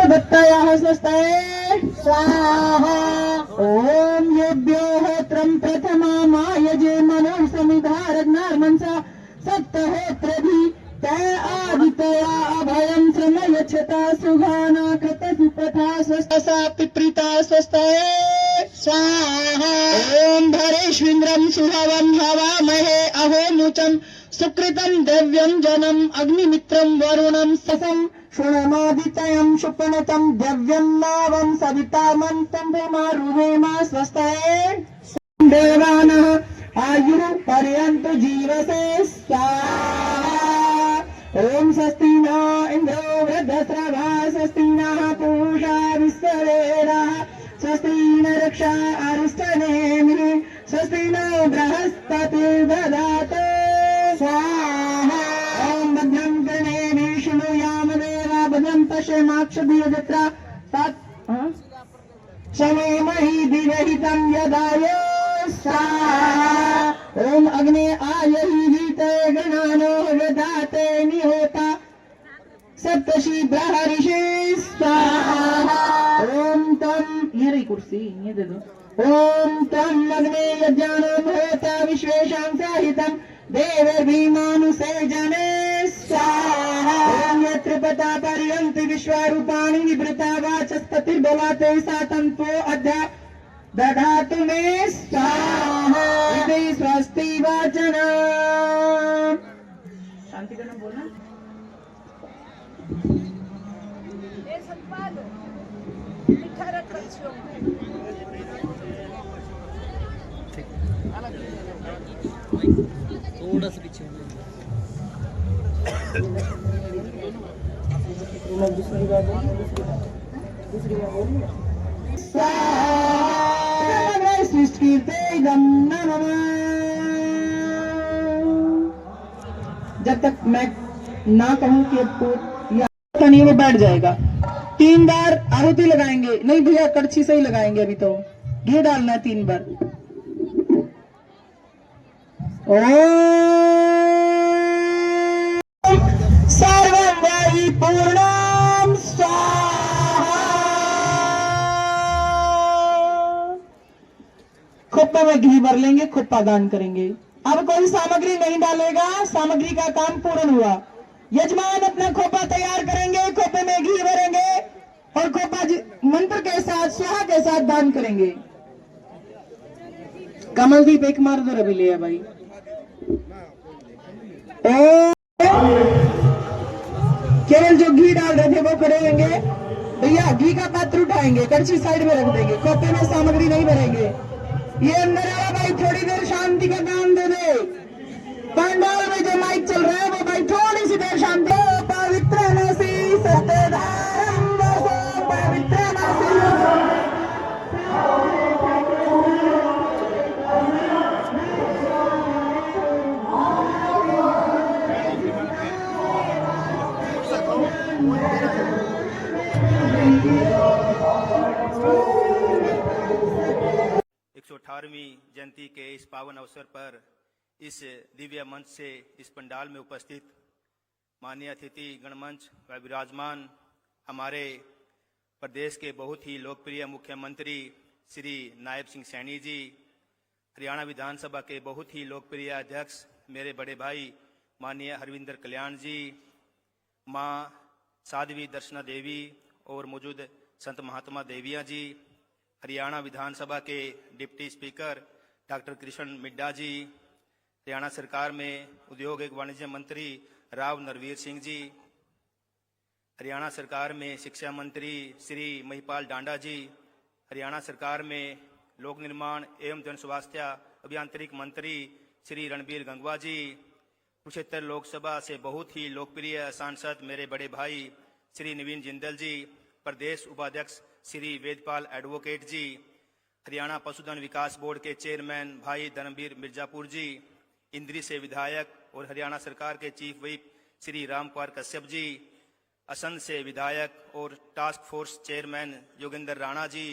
दत्तायाः स्वस्ताय स्वाहा। ओम येभ्यो होत्रं प्रथमा मायजे मनो समिधारग्नार्मंसा सप्तहोत्रभि तय आदितया अभयं श्रमयच्छता सुघाना कृत सुपथा स्वस्ता पिप्रीता स्वस्ताय स्वाहा। ओम धरेश्विन्द्रं सुहवं हवामहे अहोमुचं सुकृतं दिव्यं जनम् अग्निमित्रं वरुणं ससं शृणमादित्यं शुपनतं दिव्यं नावं सवितामन्तं भूमारुहेमा स्वस्ताय देवानः आयुः पर्यन्तु जीवसे स्वाहा। ओम स्वस्ति न इन्द्रो वृद्धस्रवा स्वस्ति नः पूषा विश्ववेदाः स्वस्ति न रक्षा अरिष्टनेमिः स्वस्ति न बृहस्पतिर्दधातु स्वाहा। ओम भद्रं कर्णेभिः शृणुयाम देवा भद्रं पश्येमाक्षभिर्यजत्रा तत् शमेमहि दिवहितं यदाय स्वाहा। ओम अग्ने आयहि वीते गणानो विधाते निहोता सप्तषि ब्रहर्षि स्वाहा। ओम तम ये रही कुर्सी ये दे दो। ओम तम अग्ने यज्ञानं होता विश्वेशां सहितं देवैर्भीमानुषे जने स्वाहा। ओम यत्र पता पर्यन्ति विश्वरूपाणि निवृता वाचस्पतिर्भवते सातन्तो अद्या दधातु मे स्वाहा। इति स्वस्ति वचनं। शांति करना बोलना। थोड़ा सा पीछे दूसरी बार जब तक मैं ना कहूं कि नहीं वो बैठ जाएगा। 3 बार आहुति लगाएंगे। नहीं भैया कड़छी से ही लगाएंगे। अभी तो घी डालना है 3 बार। सर्वं वै पूर्णं स्वाहा। खोपा में घी भर लेंगे, खोपा दान करेंगे। अब कोई सामग्री नहीं डालेगा, सामग्री का काम पूर्ण हुआ। यजमान अपना खोपा तैयार करेंगे, खोपे में घी भरेंगे और खोपा मंत्र के साथ स्वाहा के साथ दान करेंगे। कमलदीप एक मार दो रवि लिया भाई। केवल जो घी डाल रहे थे वो करेंगे। भैया घी का पात्र उठाएंगे, कड़छी साइड में रख देंगे, खोपे में सामग्री नहीं भरेंगे। ये अंदर आया भाई, थोड़ी देर शांति का काम दे दे। पंडाल में जो माइक चल रहा है वो भाई थोड़ी सी देर शांति। पवित्र नसी सत्यधारम पवित्र नसी। 118वीं जयंती के इस पावन अवसर पर इस दिव्य मंच से इस पंडाल में उपस्थित माननीय अतिथि गणमंच व विराजमान हमारे प्रदेश के बहुत ही लोकप्रिय मुख्यमंत्री श्री नायब सिंह सैनी जी, हरियाणा विधानसभा के बहुत ही लोकप्रिय अध्यक्ष मेरे बड़े भाई माननीय हरविंदर कल्याण जी, माँ साध्वी दर्शना देवी और मौजूद संत महात्मा देविया जी, हरियाणा विधानसभा के deputy speaker doctor Krishan Middha ji, Haryana सरकार में उद्योग एवं वाणिज्य मंत्री राव नरवीर सिंह जी, हरियाणा सरकार में शिक्षा मंत्री श्री महिपाल डांडा जी, हरियाणा सरकार में लोक निर्माण एवं जन स्वास्थ्य अभियांत्रिक मंत्री श्री रणबीर गंगवा जी, कुरुक्षेत्र लोकसभा से बहुत ही लोकप्रिय सांसद मेरे बड़े भाई श्री नवीन जिंदल जी, प्रदेश उपाध्यक्ष श्री वेदपाल एडवोकेट जी, हरियाणा पशुधन विकास बोर्ड के चेयरमैन भाई धर्मवीर मिर्जापुर जी, इंद्री से विधायक और हरियाणा सरकार के चीफ व्हिप श्री रामकुमार कश्यप जी, असंध से विधायक और task force chairman Yogendra Rana ji,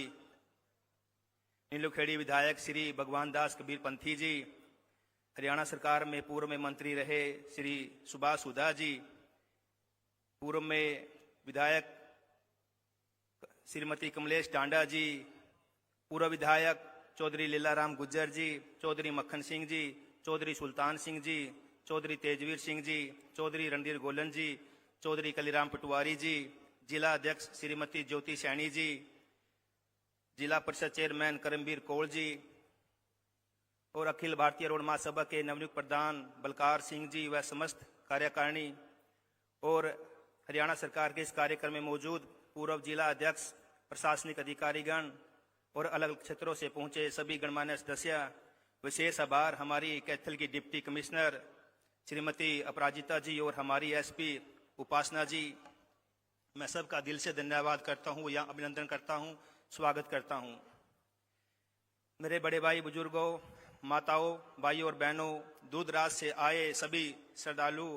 Nilokheri विधायक श्री भगवान दास कबीर पंथी जी, हरियाणा सरकार में पूर्व में मंत्री रहे श्री सुभाष हुड्डा जी, पूर्व में विधायक श्रीमती कमलेश टांडा जी, पूर्व विधायक चौधरी लीलाराम गुज्जर जी, चौधरी मक्खन सिंह जी, चौधरी सुल्तान सिंह जी, चौधरी तेजवीर सिंह जी, चौधरी रणधीर गोलन जी, चौधरी कलीराम पटवारी जी, जिला अध्यक्ष श्रीमती ज्योति सैनी जी, जिला परिषद चेयरमैन करमवीर कौल जी और अखिल भारतीय रोड महासभा के नवनियुक्त प्रधान बलकार सिंह जी व समस्त कार्यकारिणी और हरियाणा सरकार के इस कार्यक्रम में मौजूद पूर्व जिला अध्यक्ष, प्रशासनिक अधिकारीगण और अलग अलग क्षेत्रों से पहुंचे सभी गणमान्य सदस्य। विशेष आभार हमारी कैथल की डिप्टी कमिश्नर श्रीमती अपराजिता जी और हमारी एसपी उपासना जी। मैं सबका दिल से धन्यवाद करता हूं या अभिनंदन करता हूं, स्वागत करता हूं। मेरे बड़े भाई बुजुर्गों, माताओं, भाइयों और बहनों, दूर दराज से आए सभी श्रद्धालु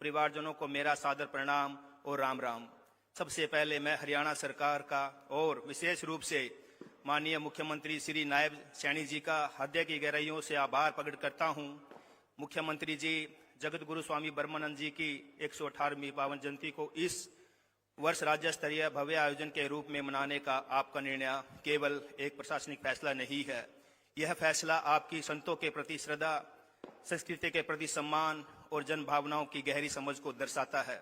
परिवारजनों को मेरा सादर प्रणाम और राम राम। सबसे पहले मैं हरियाणा सरकार का और विशेष रूप से माननीय मुख्यमंत्री श्री नायब सैनी जी का हृदय की गहराइयों से आभार प्रकट करता हूं। मुख्यमंत्री जी, जगत गुरु स्वामी ब्रह्मानंद जी की 118वीं पावन जयंती को इस वर्ष राज्य स्तरीय भव्य आयोजन के रूप में मनाने का आपका निर्णय केवल एक प्रशासनिक फैसला नहीं है। यह फैसला आपकी संतों के प्रति श्रद्धा, संस्कृति के प्रति सम्मान और जन भावनाओं की गहरी समझ को दर्शाता है।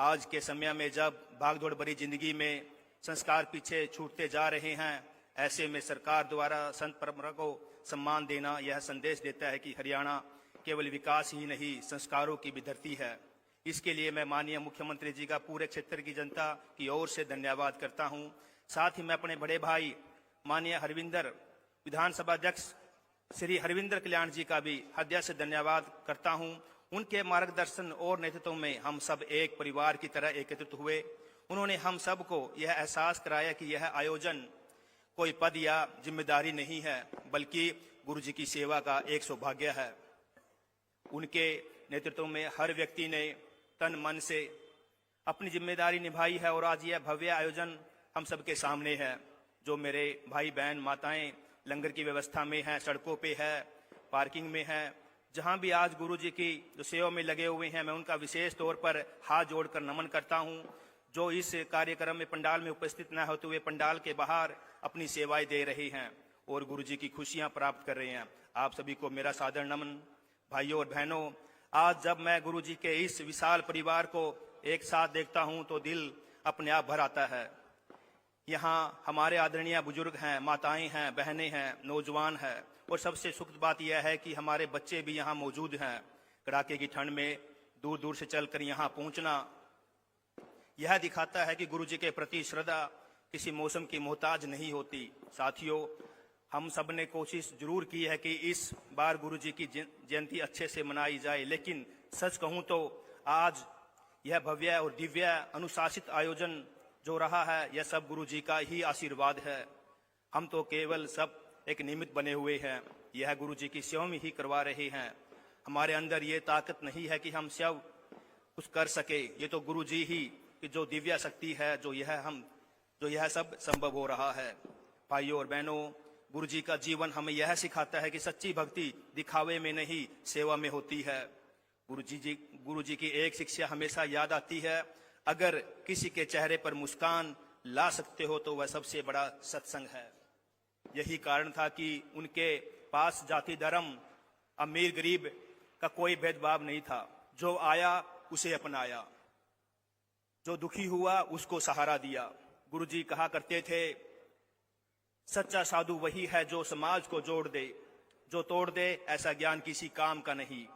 आज के समय में जब भागदौड़ भरी जिंदगी में संस्कार पीछे छूटते जा रहे हैं, ऐसे में सरकार द्वारा संत परंपरा को सम्मान देना यह संदेश देता है कि हरियाणा केवल विकास ही नहीं, संस्कारों की भी धरती है। इसके लिए मैं माननीय मुख्यमंत्री जी का पूरे क्षेत्र की जनता की ओर से धन्यवाद करता हूं। साथ ही मैं अपने बड़े भाई माननीय हरविंदर विधानसभा अध्यक्ष श्री हरविंदर कल्याण जी का भी हृदय से धन्यवाद करता हूं। उनके मार्गदर्शन और नेतृत्व में हम सब एक परिवार की तरह एकत्रित हुए। उन्होंने हम सब को यह एहसास कराया कि यह आयोजन कोई पद या जिम्मेदारी नहीं है, बल्कि गुरु जी की सेवा का एक सौभाग्य है। उनके नेतृत्व में हर व्यक्ति ने तन मन से अपनी जिम्मेदारी निभाई है और आज यह भव्य आयोजन हम सबके सामने है। जो मेरे भाई बहन माताएं लंगर की व्यवस्था में हैं, सड़कों पे है, पार्किंग में है, जहां भी आज गुरु जी की जो सेवा में लगे हुए हैं, मैं उनका विशेष तौर पर हाथ जोड़कर नमन करता हूं। जो इस कार्यक्रम में पंडाल में उपस्थित न होते हुए पंडाल के बाहर अपनी सेवाएं दे रहे हैं और गुरु जी की खुशियां प्राप्त कर रहे हैं, आप सभी को मेरा सादर नमन। भाइयों और बहनों, आज जब मैं गुरु जी के इस विशाल परिवार को एक साथ देखता हूं तो दिल अपने आप भर आता है। यहाँ हमारे आदरणीय बुजुर्ग हैं, माताएं हैं, बहनें हैं, नौजवान हैं और सबसे सुखद बात यह है कि हमारे बच्चे भी यहाँ मौजूद हैं। कड़ाके की ठंड में दूर दूर से चलकर यहाँ पहुँचना यह दिखाता है कि गुरु जी के प्रति श्रद्धा किसी मौसम की मोहताज नहीं होती। साथियों, हम सब ने कोशिश जरूर की है कि इस बार गुरु जी की जयंती अच्छे से मनाई जाए, लेकिन सच कहूँ तो आज यह भव्य और दिव्य अनुशासित आयोजन जो रहा है, यह सब गुरु जी का ही आशीर्वाद है। हम तो केवल सब एक निमित्त बने हुए हैं, यह गुरु जी की सेवा में ही करवा रहे हैं। हमारे अंदर ये ताकत नहीं है कि हम सब कुछ कर सके, ये तो गुरु जी ही की जो दिव्य शक्ति है, जो यह सब संभव हो रहा है। भाइयों और बहनों, गुरु जी का जीवन हमें यह सिखाता है कि सच्ची भक्ति दिखावे में नहीं, सेवा में होती है। गुरु जी की एक शिक्षा हमेशा याद आती है, अगर किसी के चेहरे पर मुस्कान ला सकते हो तो वह सबसे बड़ा सत्संग है। यही कारण था कि उनके पास जाति धर्म, अमीर गरीब का कोई भेदभाव नहीं था। जो आया उसे अपनाया, जो दुखी हुआ उसको सहारा दिया। गुरु जी कहा करते थे, सच्चा साधु वही है जो समाज को जोड़ दे, जो तोड़ दे ऐसा ज्ञान किसी काम का नहीं।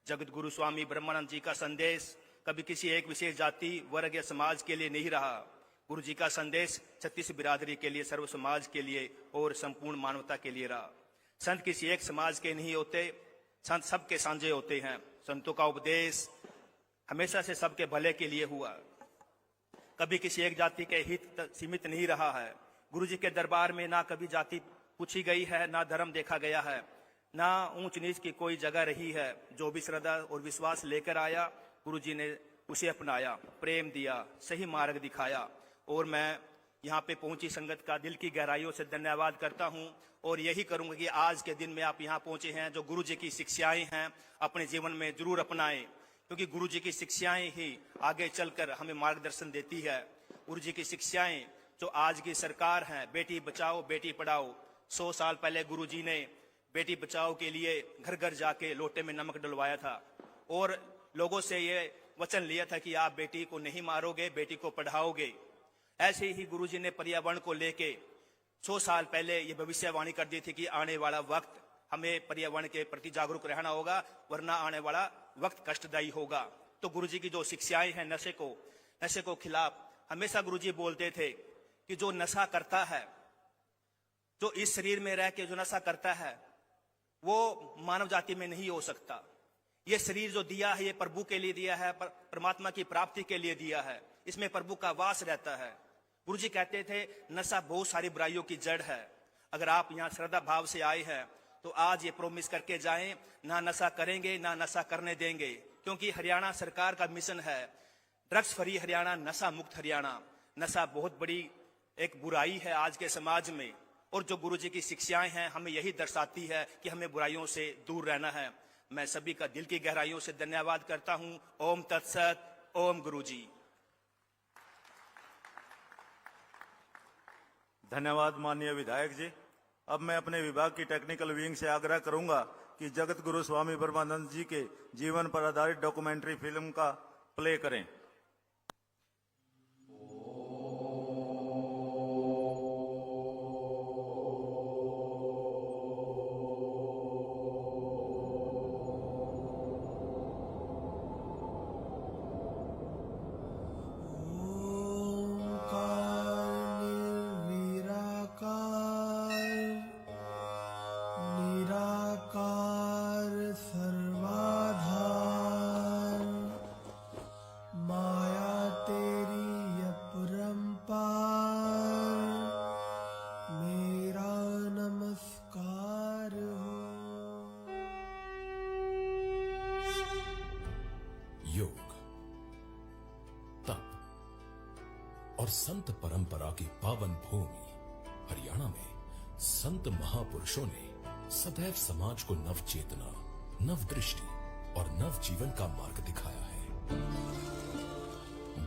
जगत गुरु स्वामी ब्रह्मानंद जी का संदेश कभी किसी एक विशेष जाति, वर्ग या समाज के लिए नहीं रहा। गुरु जी का संदेश 36 बिरादरी के लिए, सर्व समाज के लिए और संपूर्ण मानवता के लिए रहा। संत किसी एक समाज के नहीं होते, संत सबके साझे होते हैं। संतों का उपदेश हमेशा से सबके भले के लिए हुआ, कभी किसी एक जाति के हित तक सीमित नहीं रहा है। गुरु जी के दरबार में ना कभी जाति पूछी गई है, ना धर्म देखा गया है, ना ऊंच नीच की कोई जगह रही है। जो भी श्रद्धा और विश्वास लेकर आया, गुरु जी ने उसे अपनाया, प्रेम दिया, सही मार्ग दिखाया। और मैं यहाँ पे पहुंची संगत का दिल की गहराइयों से धन्यवाद करता हूँ और यही करूंगा कि आज के दिन में आप यहाँ पहुंचे हैं, जो गुरु जी की शिक्षाएं हैं अपने जीवन में जरूर अपनाएं, क्योंकि गुरु जी की शिक्षाएं ही आगे चलकर हमें मार्गदर्शन देती है। गुरु जी की शिक्षाएं जो आज की सरकार है, बेटी बचाओ बेटी पढ़ाओ, 100 साल पहले गुरु जी ने बेटी बचाओ के लिए घर घर जाके लोटे में नमक डलवाया था और लोगों से ये वचन लिया था कि आप बेटी को नहीं मारोगे, बेटी को पढ़ाओगे। ऐसे ही गुरुजी ने पर्यावरण को लेके 100 साल पहले ये भविष्यवाणी कर दी थी कि आने वाला वक्त हमें पर्यावरण के प्रति जागरूक रहना होगा, वरना आने वाला वक्त कष्टदायी होगा। तो गुरुजी की जो शिक्षाएं हैं नशे को खिलाफ, हमेशा गुरुजी बोलते थे कि जो नशा करता है, जो इस शरीर में रह के जो नशा करता है, वो मानव जाति में नहीं हो सकता। ये शरीर जो दिया है ये प्रभु के लिए दिया है, परमात्मा की प्राप्ति के लिए दिया है, इसमें प्रभु का वास रहता है। गुरुजी कहते थे नशा बहुत सारी बुराइयों की जड़ है। अगर आप यहाँ श्रद्धा भाव से आए हैं तो आज ये प्रोमिस करके जाएं, ना नशा करेंगे ना नशा करने देंगे, क्योंकि हरियाणा सरकार का मिशन है ड्रग्स फ्री हरियाणा, नशा मुक्त हरियाणा। नशा बहुत बड़ी एक बुराई है आज के समाज में, और जो गुरुजी की शिक्षाएं हैं हमें यही दर्शाती है कि हमें बुराइयों से दूर रहना है। मैं सभी का दिल की गहराइयों से धन्यवाद करता हूं। ओम तत्सत, ओम गुरुजी। धन्यवाद माननीय विधायक जी। अब मैं अपने विभाग की टेक्निकल विंग से आग्रह करूंगा कि जगत गुरु स्वामी ब्रह्मानंद जी के जीवन पर आधारित डॉक्यूमेंट्री फिल्म का प्ले करें। योग, तप और संत परंपरा की पावन भूमि हरियाणा में संत महापुरुषों ने सदैव समाज को नव चेतना, नव दृष्टि और नव जीवन का मार्ग दिखाया है।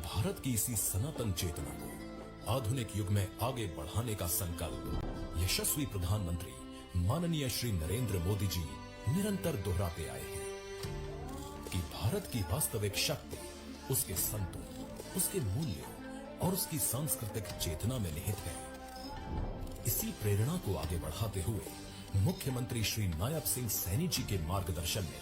भारत की इसी सनातन चेतना को आधुनिक युग में आगे बढ़ाने का संकल्प यशस्वी प्रधानमंत्री माननीय श्री नरेंद्र मोदी जी निरंतर दोहराते आए हैं कि भारत की वास्तविक शक्ति उसके संतों, उसके मूल्यों और उसकी सांस्कृतिक चेतना में निहित है। इसी प्रेरणा को आगे बढ़ाते हुए मुख्यमंत्री श्री नायब सिंह सैनी जी के मार्गदर्शन में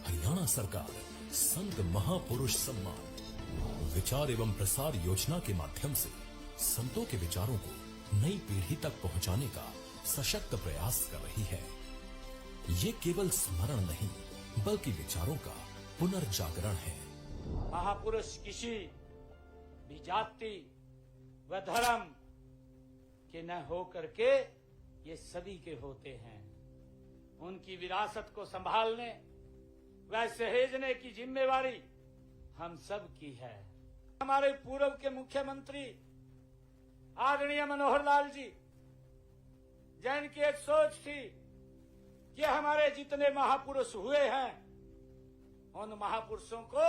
हरियाणा सरकार संत महापुरुष सम्मान विचार एवं प्रसार योजना के माध्यम से संतों के विचारों को नई पीढ़ी तक पहुंचाने का सशक्त प्रयास कर रही है। ये केवल स्मरण नहीं बल्कि विचारों का पुनर्जागरण है। महापुरुष किसी भी जाति व धर्म के न हो करके ये सभी के होते हैं। उनकी विरासत को संभालने व सहेजने की जिम्मेवारी हम सब की है। हमारे पूर्व के मुख्यमंत्री आदरणीय मनोहर लाल जी, जिनकी एक सोच थी कि हमारे जितने महापुरुष हुए हैं उन महापुरुषों को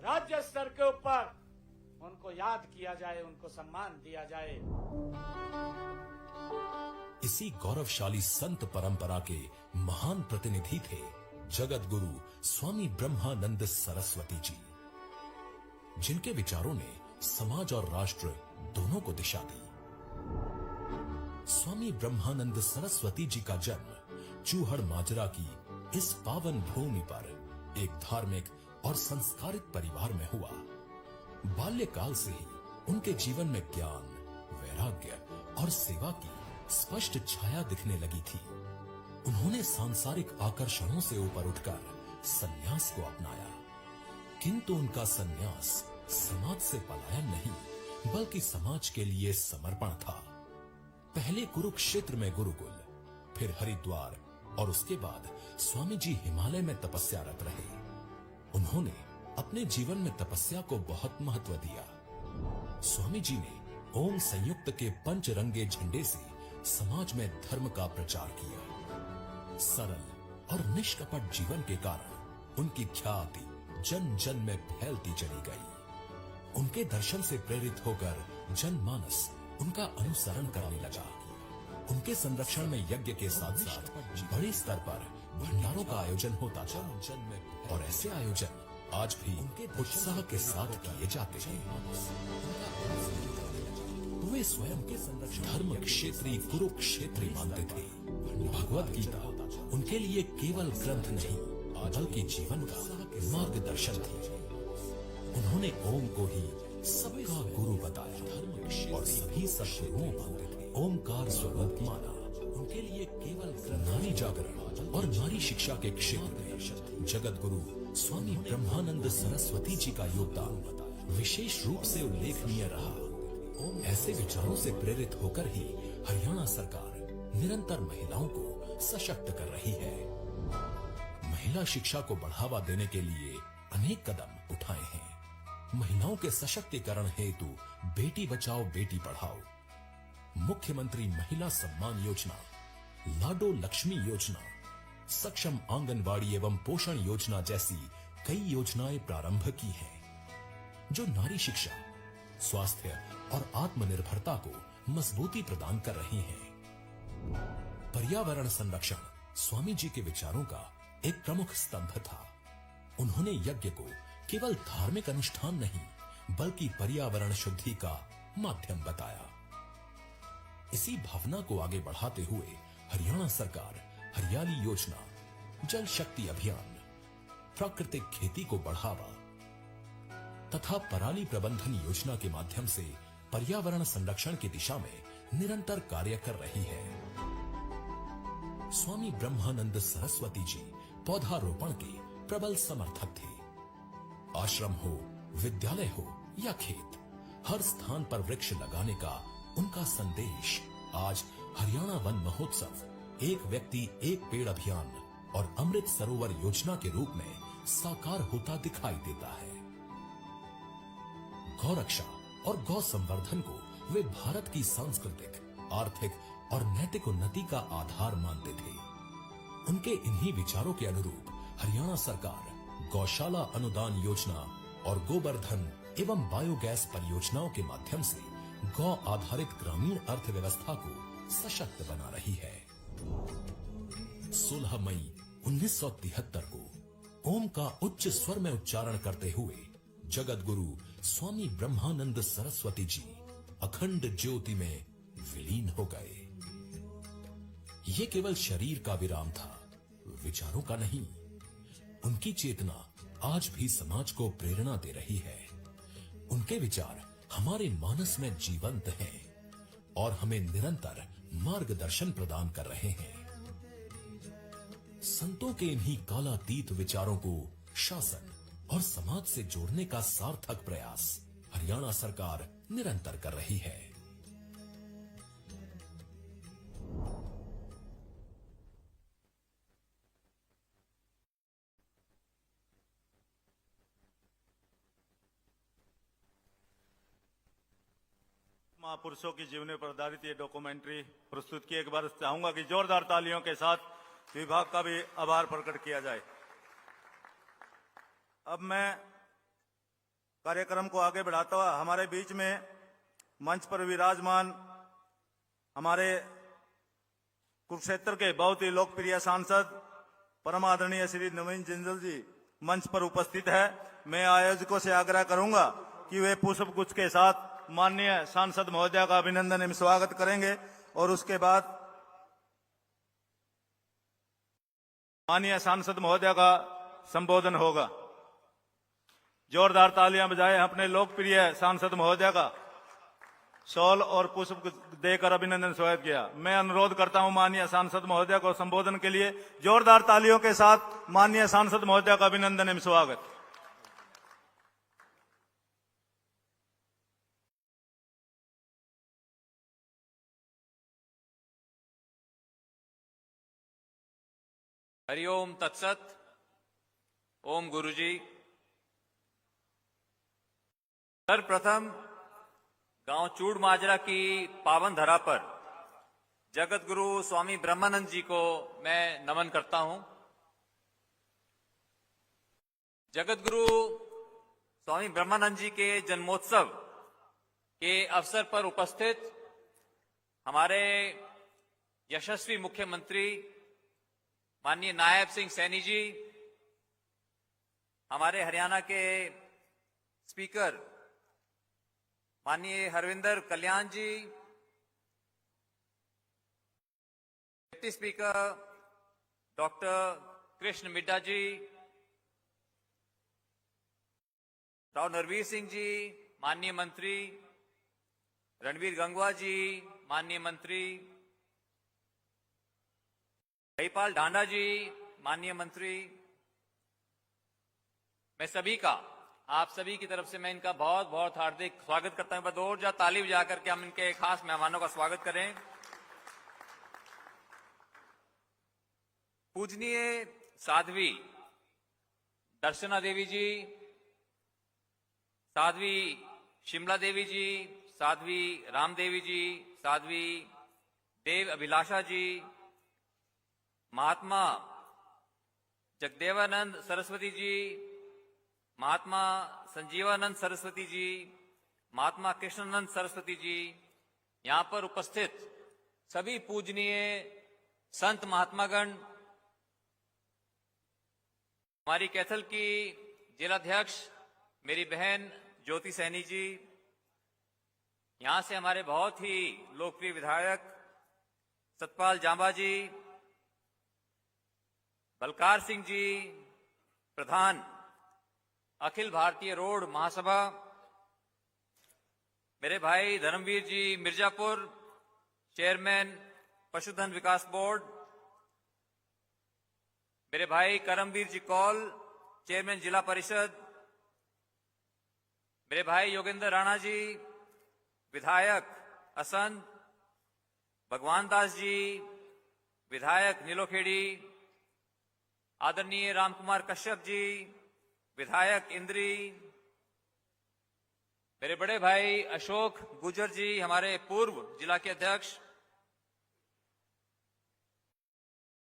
राज्य स्तर के ऊपर उनको याद किया जाए, उनको सम्मान दिया जाए। इसी गौरवशाली संत परंपरा के महान प्रतिनिधि थे जगत गुरु स्वामी ब्रह्मानंद सरस्वती जी, जिनके विचारों ने समाज और राष्ट्र दोनों को दिशा दी। स्वामी ब्रह्मानंद सरस्वती जी का जन्म चूहड़ माजरा की इस पावन भूमि पर एक धार्मिक और संस्कारित परिवार में हुआ। बाल्यकाल से ही उनके जीवन में ज्ञान, वैराग्य और सेवा की स्पष्ट छाया दिखने लगी थी। उन्होंने सांसारिक आकर्षणों से ऊपर उठकर संन्यास को अपनाया, किंतु उनका संन्यास समाज से पलायन नहीं बल्कि समाज के लिए समर्पण था। पहले कुरुक्षेत्र में गुरुकुल, फिर हरिद्वार और उसके बाद स्वामी जी हिमालय में तपस्यारत रहे। उन्होंने अपने जीवन में तपस्या को बहुत महत्व दिया। स्वामी जी ने ओम संयुक्त के पंचरंगे झंडे से समाज में धर्म का प्रचार किया। सरल और निष्कपट जीवन के कारण उनकी ख्याति जन जन में फैलती चली गई। उनके दर्शन से प्रेरित होकर जनमानस उनका अनुसरण करने लगा। उनके संरक्षण में यज्ञ के साथ साथ बड़े स्तर पर भंडारों का आयोजन होता था और ऐसे आयोजन आज भी उत्साह के साथ किए जाते हैं। वे स्वयं के धर्म क्षेत्री कुरुक्षेत्री मानते थे। भगवत गीता उनके लिए केवल ग्रंथ नहीं बल्कि जीवन का मार्गदर्शन थी। उन्होंने ओम को ही सबका गुरु बताया और सभी सद्गुरुओं को ओमकार स्वरूप माना। उनके लिए केवल नारी जागरण और नारी शिक्षा के क्षेत्र में जगत गुरु स्वामी ब्रह्मानंद सरस्वती जी का योगदान विशेष रूप से उल्लेखनीय रहा। ऐसे विचारों से प्रेरित होकर ही हरियाणा सरकार निरंतर महिलाओं को सशक्त कर रही है। महिला शिक्षा को बढ़ावा देने के लिए अनेक कदम उठाए हैं। महिलाओं के सशक्तिकरण हेतु बेटी बचाओ बेटी पढ़ाओ, मुख्यमंत्री महिला सम्मान योजना, लाडो लक्ष्मी योजना, सक्षम आंगनवाड़ी एवं पोषण योजना जैसी कई योजनाएं प्रारंभ की हैं, जो नारी शिक्षा, स्वास्थ्य और आत्मनिर्भरता को मजबूती प्रदान कर रही हैं। पर्यावरण संरक्षण स्वामी जी के विचारों का एक प्रमुख स्तंभ था। उन्होंने यज्ञ को केवल धार्मिक अनुष्ठान नहीं बल्कि पर्यावरण शुद्धि का माध्यम बताया। इसी भावना को आगे बढ़ाते हुए हरियाणा सरकार हरियाली योजना, जल शक्ति अभियान, प्राकृतिक खेती को बढ़ावा तथा पराली प्रबंधन योजना के माध्यम से पर्यावरण संरक्षण की दिशा में निरंतर कार्य कर रही है। स्वामी ब्रह्मानंद सरस्वती जी पौधारोपण के प्रबल समर्थक थे। आश्रम हो, विद्यालय हो या खेत, हर स्थान पर वृक्ष लगाने का उनका संदेश आज हरियाणा वन महोत्सव, एक व्यक्ति एक पेड़ अभियान और अमृत सरोवर योजना के रूप में साकार होता दिखाई देता है। गौरक्षा और गौ संवर्धन को वे भारत की सांस्कृतिक, आर्थिक और नैतिक उन्नति का आधार मानते थे। उनके इन्हीं विचारों के अनुरूप हरियाणा सरकार गौशाला अनुदान योजना और गोवर्धन एवं बायोगैस परियोजनाओं के माध्यम से गौ आधारित ग्रामीण अर्थव्यवस्था को सशक्त बना रही है। 16 मई 1973 को ओम का उच्च स्वर में उच्चारण करते हुए जगत गुरु स्वामी ब्रह्मानंद सरस्वती जी अखंड ज्योति में विलीन हो गए। ये केवल शरीर का विराम था, विचारों का नहीं। उनकी चेतना आज भी समाज को प्रेरणा दे रही है। उनके विचार हमारे मानस में जीवंत हैं और हमें निरंतर मार्गदर्शन प्रदान कर रहे हैं। संतों के इन्हीं कालातीत विचारों को शासन और समाज से जोड़ने का सार्थक प्रयास हरियाणा सरकार निरंतर कर रही है। महापुरुषों की जीवनी पर आधारित ये डॉक्यूमेंट्री प्रस्तुत की। एक बार चाहूंगा कि जोरदार तालियों के साथ विभाग का भी आभार प्रकट किया जाए। अब मैं कार्यक्रम को आगे बढ़ाता हुआ हमारे बीच में मंच पर विराजमान हमारे कुरुक्षेत्र के बहुत ही लोकप्रिय सांसद परम आदरणीय श्री नवीन जिंदल जी मंच पर उपस्थित है। मैं आयोजकों से आग्रह करूंगा कि वे पुष्प गुच्छ के साथ माननीय सांसद महोदय का अभिनंदन एवं स्वागत करेंगे और उसके बाद माननीय सांसद महोदय का संबोधन होगा। जोरदार तालियां बजाएं अपने लोकप्रिय सांसद महोदय का। शॉल और पुष्प देकर अभिनंदन स्वागत किया। मैं अनुरोध करता हूं माननीय सांसद महोदय को संबोधन के लिए जोरदार तालियों के साथ माननीय सांसद महोदय का अभिनंदन एवं स्वागत। हरिओम तत्सत। ओम गुरुजी। सर्वप्रथम गांव चूड़ माजरा की पावन धरा पर जगत गुरु स्वामी ब्रह्मानंद जी को मैं नमन करता हूं। जगत गुरु स्वामी ब्रह्मानंद जी के जन्मोत्सव के अवसर पर उपस्थित हमारे यशस्वी मुख्यमंत्री माननीय नायब सिंह सैनी जी, हमारे हरियाणा के स्पीकर माननीय Harvinder Kalyan ji, deputy speaker doctor Krishan Middha ji, Rao Narbir Singh ji माननीय मंत्री, रणवीर गंगवा जी माननीय मंत्री, जयपाल ढांडा जी माननीय मंत्री, मैं सभी का, आप सभी की तरफ से मैं इनका बहुत बहुत हार्दिक स्वागत करता हूं। बदौर जा ताली बजा करके हम इनके खास मेहमानों का स्वागत करें। पूजनीय साध्वी दर्शना देवी जी, साध्वी शिमला देवी जी, साध्वी राम देवी जी, साध्वी देव अभिलाषा जी, महात्मा जगदेवानंद सरस्वती जी, महात्मा संजीवानंद सरस्वती जी, महात्मा कृष्णानंद सरस्वती जी, यहां पर उपस्थित सभी पूजनीय संत महात्मागण, हमारी कैथल की जिलाध्यक्ष मेरी बहन ज्योति सैनी जी, यहां से हमारे बहुत ही लोकप्रिय विधायक सतपाल जांबा जी, बलकार सिंह जी, प्रधान अखिल भारतीय रोड महासभा, मेरे भाई धर्मवीर जी मिर्जापुर, चेयरमैन पशुधन विकास बोर्ड, मेरे भाई करमवीर जी कौल, चेयरमैन जिला परिषद, मेरे भाई योगेंद्र राणा जी, विधायक असंध, भगवान दास जी, विधायक नीलोखेड़ी, आदरणीय रामकुमार कश्यप जी, विधायक इंद्री, मेरे बड़े भाई अशोक गुजर जी, हमारे पूर्व जिला के अध्यक्ष,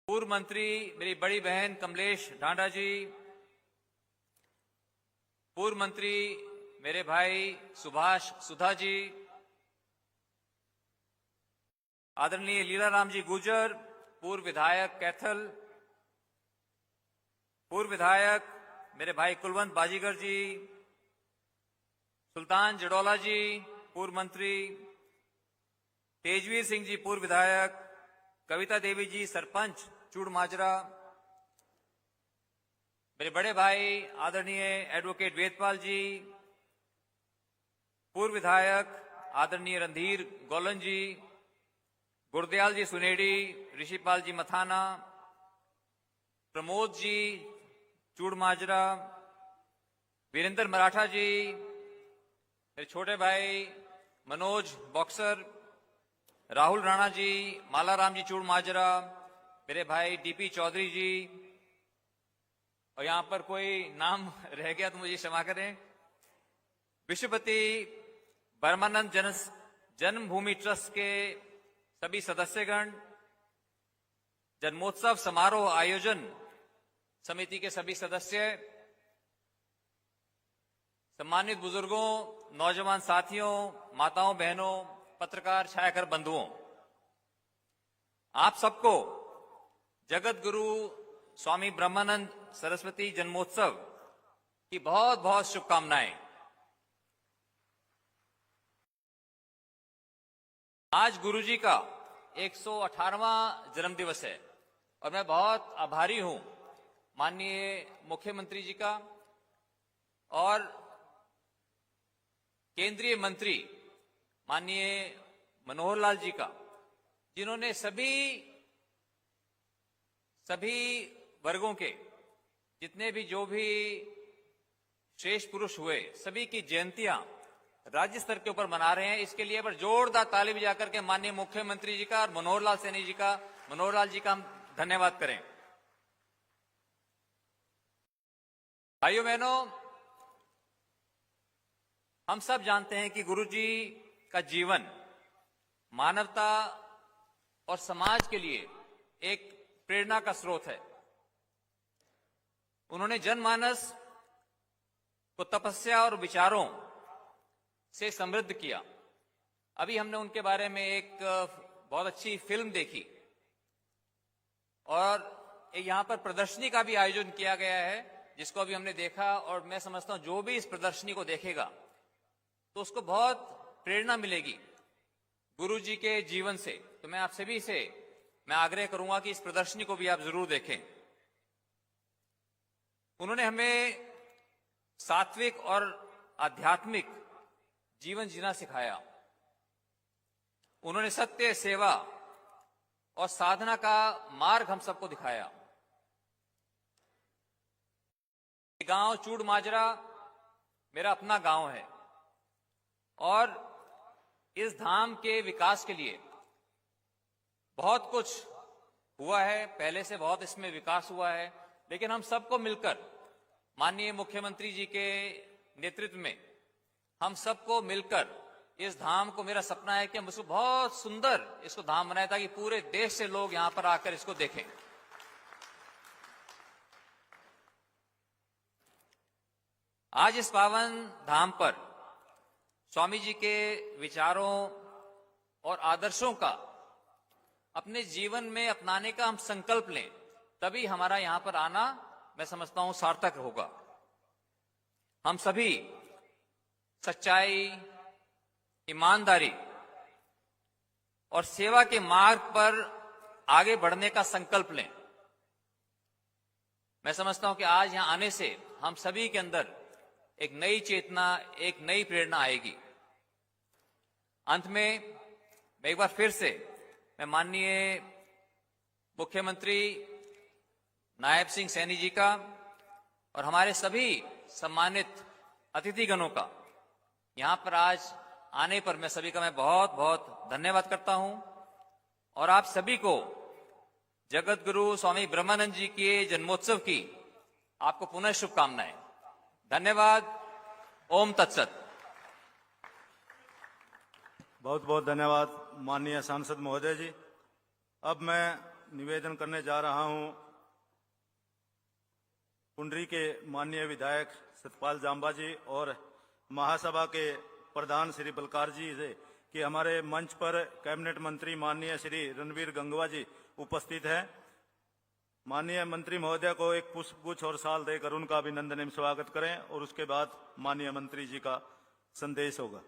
पूर्व मंत्री मेरी बड़ी बहन कमलेश ढांडा जी, पूर्व मंत्री मेरे भाई सुभाष सुधा जी, आदरणीय लीलाराम जी गुजर, पूर्व विधायक कैथल, पूर्व विधायक मेरे भाई कुलवंत बाजीगर जी, सुल्तान जडोला जी पूर्व मंत्री, तेजवीर सिंह जी पूर्व विधायक, कविता देवी जी सरपंच चूड़ माजरा, मेरे बड़े भाई आदरणीय एडवोकेट वेदपाल जी, पूर्व विधायक आदरणीय रणधीर गोलन जी, गुरदयाल जी सुनेडी, ऋषिपाल जी मथाना, प्रमोद जी चूड़ माजरा, वीरेंद्र मराठा जी, मेरे छोटे भाई मनोज बॉक्सर, राहुल राणा जी, मालाराम जी चूड़ माजरा, मेरे भाई डीपी चौधरी जी, और यहां पर कोई नाम रह गया तो मुझे क्षमा करें, विश्वपति ब्रह्मानंद जन्मभूमि ट्रस्ट के सभी सदस्यगण, जन्मोत्सव समारोह आयोजन समिति के सभी सदस्य, सम्मानित बुजुर्गों, नौजवान साथियों, माताओं बहनों, पत्रकार छायाकर बंधुओं, आप सबको जगत गुरु स्वामी ब्रह्मानंद सरस्वती जन्मोत्सव की बहुत बहुत शुभकामनाएं। आज गुरुजी का 118वां जन्मदिवस है और मैं बहुत आभारी हूं माननीय मुख्यमंत्री जी का और केंद्रीय मंत्री माननीय मनोहर लाल जी का, जिन्होंने सभी वर्गों के जितने भी जो भी श्रेष्ठ पुरुष हुए सभी की जयंतियां राज्य स्तर के ऊपर मना रहे हैं। इसके लिए पर जोरदार ताली बजा करके माननीय मुख्यमंत्री जी का और मनोहर लाल जी का हम धन्यवाद करें। भाइयों बहनों, हम सब जानते हैं कि गुरुजी का जीवन मानवता और समाज के लिए एक प्रेरणा का स्रोत है। उन्होंने जनमानस को तपस्या और विचारों से समृद्ध किया। अभी हमने उनके बारे में एक बहुत अच्छी फिल्म देखी और यहां पर प्रदर्शनी का भी आयोजन किया गया है, जिसको अभी हमने देखा। और मैं समझता हूं जो भी इस प्रदर्शनी को देखेगा तो उसको बहुत प्रेरणा मिलेगी गुरु जी के जीवन से। तो मैं आप सभी से मैं आग्रह करूंगा कि इस प्रदर्शनी को भी आप जरूर देखें। उन्होंने हमें सात्विक और आध्यात्मिक जीवन जीना सिखाया। उन्होंने सत्य, सेवा और साधना का मार्ग हम सबको दिखाया। गांव चूड़ माजरा मेरा अपना गांव है और इस धाम के विकास के लिए बहुत कुछ हुआ है। पहले से बहुत इसमें विकास हुआ है, लेकिन हम सबको मिलकर माननीय मुख्यमंत्री जी के नेतृत्व में हम सबको मिलकर इस धाम को, मेरा सपना है कि हम इसको बहुत सुंदर इसको धाम बनाए ताकि पूरे देश से लोग यहां पर आकर इसको देखें। आज इस पावन धाम पर स्वामी जी के विचारों और आदर्शों का अपने जीवन में अपनाने का हम संकल्प लें, तभी हमारा यहां पर आना मैं समझता हूं सार्थक होगा। हम सभी सच्चाई, ईमानदारी और सेवा के मार्ग पर आगे बढ़ने का संकल्प लें। मैं समझता हूं कि आज यहां आने से हम सभी के अंदर एक नई चेतना, एक नई प्रेरणा आएगी। अंत में मैं एक बार फिर से मैं माननीय मुख्यमंत्री नायब सिंह सैनी जी का और हमारे सभी सम्मानित अतिथिगणों का यहां पर आज आने पर मैं सभी का मैं बहुत बहुत धन्यवाद करता हूं। और आप सभी को जगत गुरु स्वामी ब्रह्मानंद जी के जन्मोत्सव की आपको पुनः शुभकामनाएं। धन्यवाद। ओम तत्सत। बहुत बहुत धन्यवाद माननीय सांसद महोदय जी। अब मैं निवेदन करने जा रहा हूं पुंडरी के माननीय विधायक सतपाल जांबा जी और महासभा के प्रधान श्री बलकार जी से कि हमारे मंच पर कैबिनेट मंत्री माननीय श्री रणवीर गंगवा जी उपस्थित हैं। माननीय मंत्री महोदय को एक पुष्पगुच्छ और शाल देकर उनका अभिनंदन एवं स्वागत करें और उसके बाद माननीय मंत्री जी का संदेश होगा।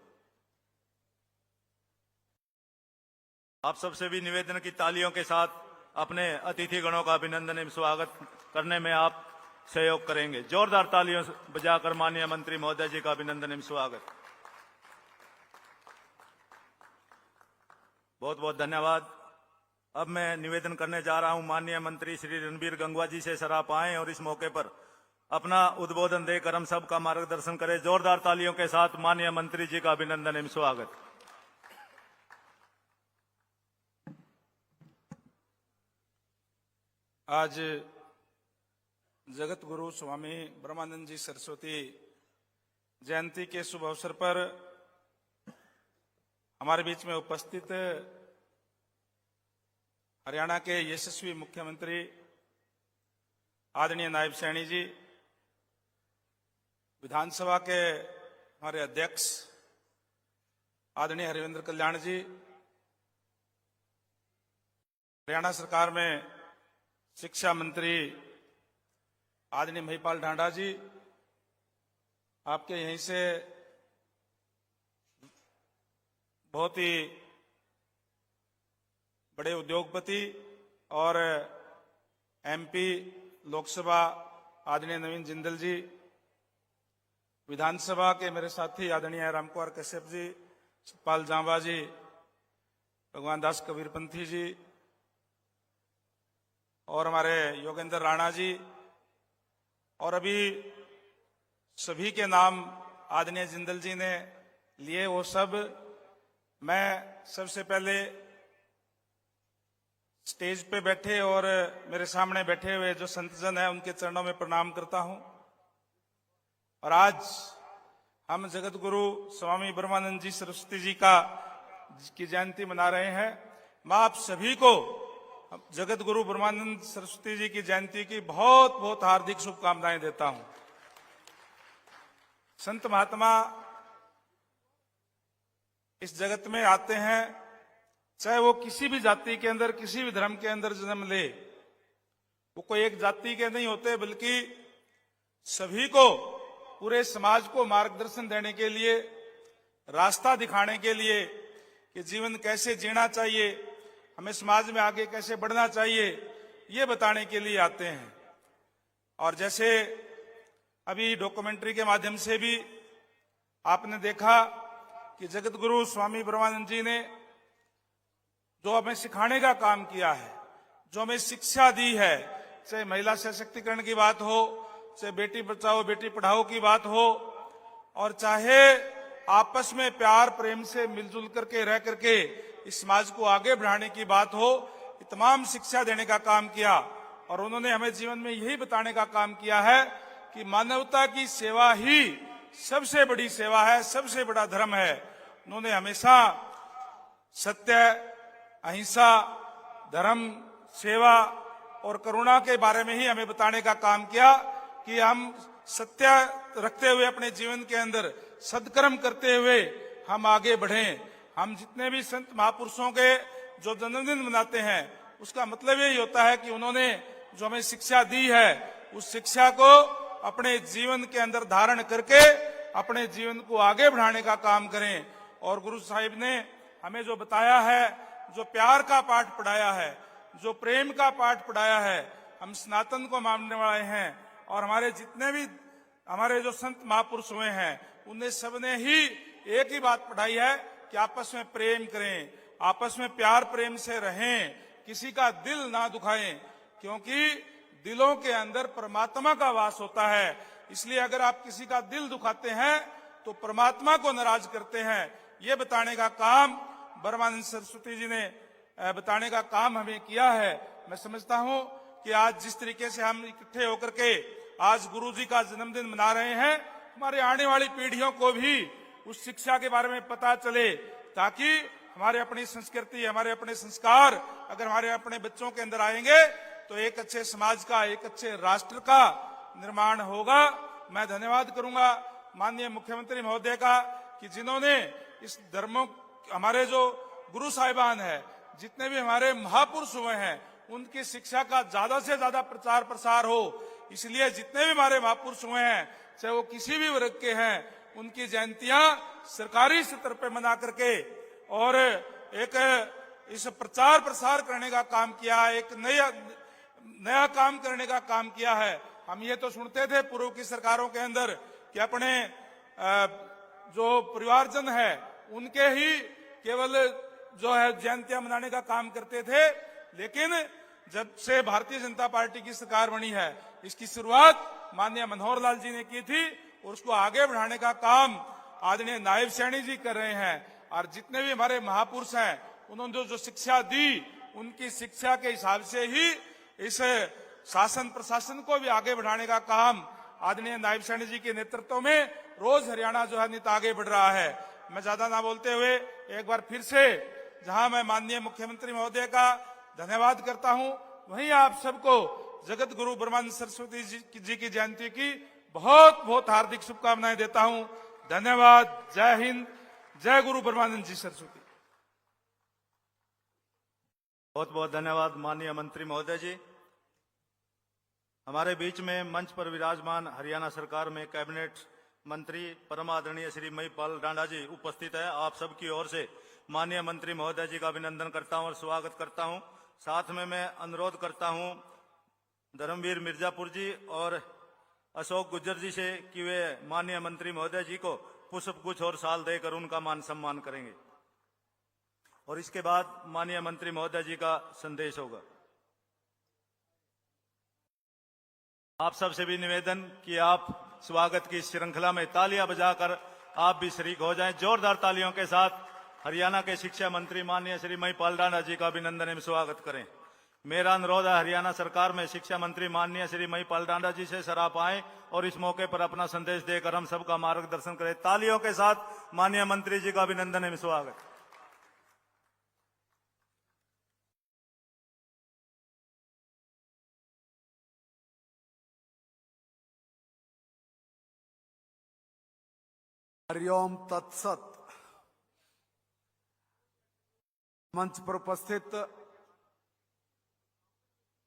आप सबसे भी निवेदन की तालियों के साथ अपने अतिथिगणों का अभिनंदन एवं स्वागत करने में आप सहयोग करेंगे। जोरदार तालियों बजाकर माननीय मंत्री महोदय जी का अभिनंदन एवं स्वागत। बहुत बहुत धन्यवाद। अब मैं निवेदन करने जा रहा हूं माननीय मंत्री श्री रणवीर गंगवा जी से सर आप आएं और इस मौके पर अपना उद्बोधन देकर हम सबका मार्गदर्शन करें। जोरदार तालियों के साथ माननीय मंत्री जी का अभिनंदन एवं स्वागत। आज जगत गुरु स्वामी ब्रह्मानंद जी सरस्वती जयंती के शुभ अवसर पर हमारे बीच में उपस्थित हरियाणा के यशस्वी मुख्यमंत्री आदरणीय नायब सैनी जी, विधानसभा के हमारे अध्यक्ष आदरणीय हरिवेंद्र कल्याण जी, हरियाणा सरकार में शिक्षा मंत्री आदरणीय महिपाल ढांडा जी, आपके यहीं से बहुत ही बड़े उद्योगपति और एमपी लोकसभा आदरणीय नवीन जिंदल जी, विधानसभा के मेरे साथी आदरणीय रामकुमार कश्यप जी, सतपाल जांबा जी, भगवान दास कबीरपंथी जी और हमारे योगेंद्र राणा जी, और अभी सभी के नाम आदरणीय जिंदल जी ने लिए वो सब। मैं सबसे पहले स्टेज पे बैठे और मेरे सामने बैठे हुए जो संतजन हैं उनके चरणों में प्रणाम करता हूं। और आज हम जगत गुरु स्वामी ब्रह्मानंद जी सरस्वती जी की जयंती मना रहे हैं। मैं आप सभी को जगत गुरु ब्रह्मानंद सरस्वती जी की जयंती की बहुत बहुत हार्दिक शुभकामनाएं देता हूं। संत महात्मा इस जगत में आते हैं, चाहे वो किसी भी जाति के अंदर, किसी भी धर्म के अंदर जन्म ले, वो कोई एक जाति के नहीं होते, बल्कि सभी को, पूरे समाज को मार्गदर्शन देने के लिए, रास्ता दिखाने के लिए कि जीवन कैसे जीना चाहिए, हमें समाज में आगे कैसे बढ़ना चाहिए, ये बताने के लिए आते हैं। और जैसे अभी डॉक्यूमेंट्री के माध्यम से भी आपने देखा कि जगत गुरु स्वामी ब्रह्मानंद जी ने जो हमें सिखाने का काम किया है, जो हमें शिक्षा दी है, चाहे महिला सशक्तिकरण की बात हो, चाहे बेटी बचाओ बेटी पढ़ाओ की बात हो, और चाहे आपस में प्यार प्रेम से मिलजुल करके रह करके इस समाज को आगे बढ़ाने की बात हो, ये तमाम शिक्षा देने का काम किया। और उन्होंने हमें जीवन में यही बताने का काम किया है कि मानवता की सेवा ही सबसे बड़ी सेवा है, सबसे बड़ा धर्म है। उन्होंने हमेशा सत्य, अहिंसा, धर्म, सेवा और करुणा के बारे में ही हमें बताने का काम किया कि हम सत्य रखते हुए अपने जीवन के अंदर सत्कर्म करते हुए हम आगे बढ़ें। हम जितने भी संत महापुरुषों के जो जन्मदिन मनाते हैं, उसका मतलब यही होता है कि उन्होंने जो हमें शिक्षा दी है, उस शिक्षा को अपने जीवन के अंदर धारण करके अपने जीवन को आगे बढ़ाने का काम करें। और गुरु साहिब ने हमें जो बताया है, जो प्यार का पाठ पढ़ाया है, जो प्रेम का पाठ पढ़ाया है, हम सनातन को मानने वाले हैं। और हमारे जितने भी हमारे जो संत महापुरुष हुए हैं, उन्हें सबने ही एक ही बात पढ़ाई है कि आपस में प्रेम करें, आपस में प्यार प्रेम से रहें, किसी का दिल ना दुखाएं, क्योंकि दिलों के अंदर परमात्मा का वास होता है। इसलिए अगर आप किसी का दिल दुखाते हैं तो परमात्मा को नाराज करते हैं। ये बताने का काम ब्रह्मानंद सरस्वती जी ने बताने का काम हमें किया है। मैं समझता हूं कि आज जिस तरीके से हम इकट्ठे होकर के आज गुरु जी का जन्मदिन मना रहे हैं, हमारे आने वाली पीढ़ियों को भी उस शिक्षा के बारे में पता चले, ताकि हमारे अपनी संस्कृति, हमारे अपने संस्कार अगर हमारे अपने बच्चों के अंदर आएंगे तो एक अच्छे समाज का, एक अच्छे राष्ट्र का निर्माण होगा। मैं धन्यवाद करूंगा माननीय मुख्यमंत्री महोदय का कि जिन्होंने इस धर्मों, हमारे जो गुरु साहिबान है, जितने भी हमारे महापुरुष हुए हैं, उनकी शिक्षा का ज्यादा से ज्यादा प्रचार प्रसार हो। इसलिए जितने भी हमारे महापुरुष हुए हैं, चाहे वो किसी भी वर्ग के हैं, उनकी जयंतियां सरकारी स्तर पर मना करके और एक इस प्रचार प्रसार करने का काम किया है, एक नया काम करने का काम किया है। हम ये तो सुनते थे पूर्व की सरकारों के अंदर कि अपने जो परिवारजन है उनके ही केवल जो है जयंतियां मनाने का काम करते थे, लेकिन जब से भारतीय जनता पार्टी की सरकार बनी है, इसकी शुरुआत माननीय मनोहर लाल जी ने की थी और उसको आगे बढ़ाने का काम आदरणीय नायब सैनी जी कर रहे हैं। और जितने भी हमारे महापुरुष हैं, उन्होंने जो शिक्षा दी, उनकी शिक्षा के हिसाब से ही इस शासन प्रशासन को भी आगे बढ़ाने का काम आदरणीय नायब सैनी जी के नेतृत्व में रोज हरियाणा जो है नित आगे बढ़ रहा है। मैं ज्यादा ना बोलते हुए एक बार फिर से जहां मैं माननीय मुख्यमंत्री महोदय का धन्यवाद करता हूं, वहीं आप सबको जगत गुरु ब्रह्मानंद सरस्वती जी की जयंती की बहुत बहुत हार्दिक शुभकामनाएं देता हूं। धन्यवाद। जय हिंद, जय गुरु ब्रह्मानंद जी सरस्वती। बहुत बहुत धन्यवाद माननीय मंत्री महोदय जी। हमारे बीच में मंच पर विराजमान हरियाणा सरकार में कैबिनेट मंत्री परम आदरणीय श्री महिपाल डांडा जी उपस्थित है। आप सबकी ओर से माननीय मंत्री महोदय जी का अभिनंदन करता हूं और स्वागत करता हूं। साथ में मैं अनुरोध करता हूं धर्मवीर मिर्जापुर जी और अशोक गुज्जर जी से कि वे माननीय मंत्री महोदय जी को पुष्प गुच्छ और साल देकर उनका मान सम्मान करेंगे और इसके बाद माननीय मंत्री महोदय जी का संदेश होगा। आप सबसे भी निवेदन कि आप स्वागत की श्रृंखला में तालियां बजाकर आप भी शरीक हो जाएं। जोरदार तालियों के साथ हरियाणा के शिक्षा मंत्री माननीय श्री महिपाल डांडा जी का अभिनंदन एवं स्वागत करें। मेरा अनुरोध है हरियाणा सरकार में शिक्षा मंत्री माननीय श्री महिपाल डांडा जी से सराप आए और इस मौके पर अपना संदेश देकर हम सबका मार्गदर्शन करें। तालियों के साथ माननीय मंत्री जी का अभिनंदन एवं स्वागत। हरिओम तत्सत। मंच पर उपस्थित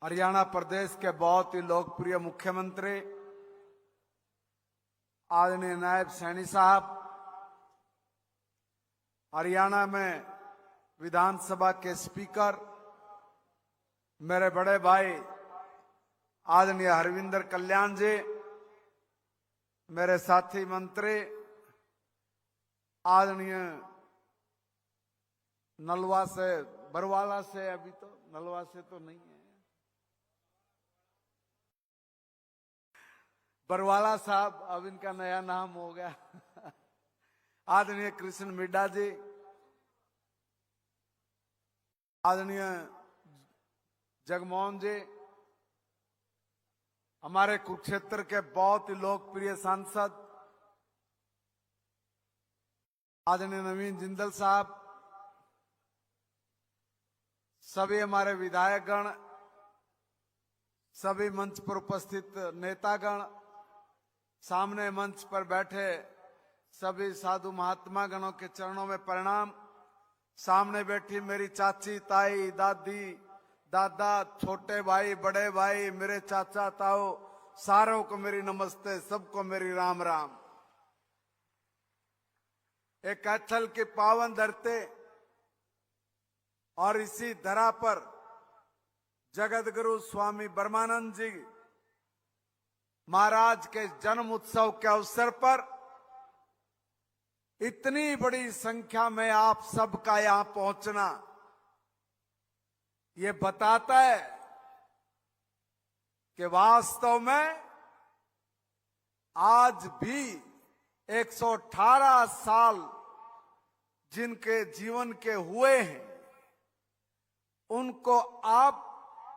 हरियाणा प्रदेश के बहुत ही लोकप्रिय मुख्यमंत्री आदरणीय नायब सैनी साहब, हरियाणा में विधानसभा के स्पीकर मेरे बड़े भाई आदरणीय हरविंदर कल्याण जी, मेरे साथी मंत्री आदरणीय नलवा से बरवाला से, अभी तो नलवा से तो नहीं है, बरवाला साहब, अब इनका नया नाम हो गया आदरणीय कृष्ण मिड्डा जी, आदरणीय जगमोहन जी, हमारे कुरुक्षेत्र के बहुत ही लोकप्रिय सांसद आदरणीय नवीन जिंदल साहब, सभी हमारे विधायकगण, सभी मंच पर उपस्थित नेतागण, सामने मंच पर बैठे सभी साधु महात्मा गणों के चरणों में प्रणाम। सामने बैठी मेरी चाची, ताई, दादी, दादा, छोटे भाई, बड़े भाई, मेरे चाचा, ताऊ, सारों को मेरी नमस्ते, सबको मेरी राम राम। एक कैथल की पावन धरती और इसी धरा पर जगत गुरु स्वामी ब्रह्मानंद जी महाराज के जन्म उत्सव के अवसर पर इतनी बड़ी संख्या में आप सबका यहां पहुंचना ये बताता है कि वास्तव में आज भी 118 साल जिनके जीवन के हुए हैं, उनको आप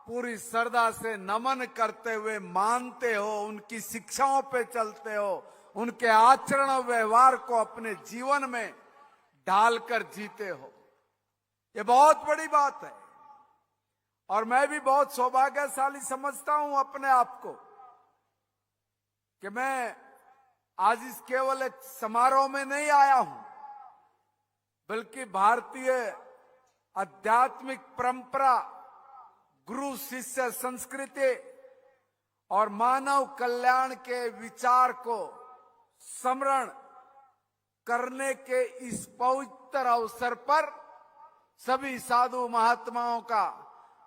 पूरी श्रद्धा से नमन करते हुए मानते हो, उनकी शिक्षाओं पे चलते हो, उनके आचरण और व्यवहार को अपने जीवन में ढालकर जीते हो। ये बहुत बड़ी बात है और मैं भी बहुत सौभाग्यशाली समझता हूं अपने आप को कि मैं आज इस केवल एक समारोह में नहीं आया हूं, बल्कि भारतीय आध्यात्मिक परंपरा, गुरु शिष्य संस्कृति और मानव कल्याण के विचार को स्मरण करने के इस पवित्र अवसर पर सभी साधु महात्माओं का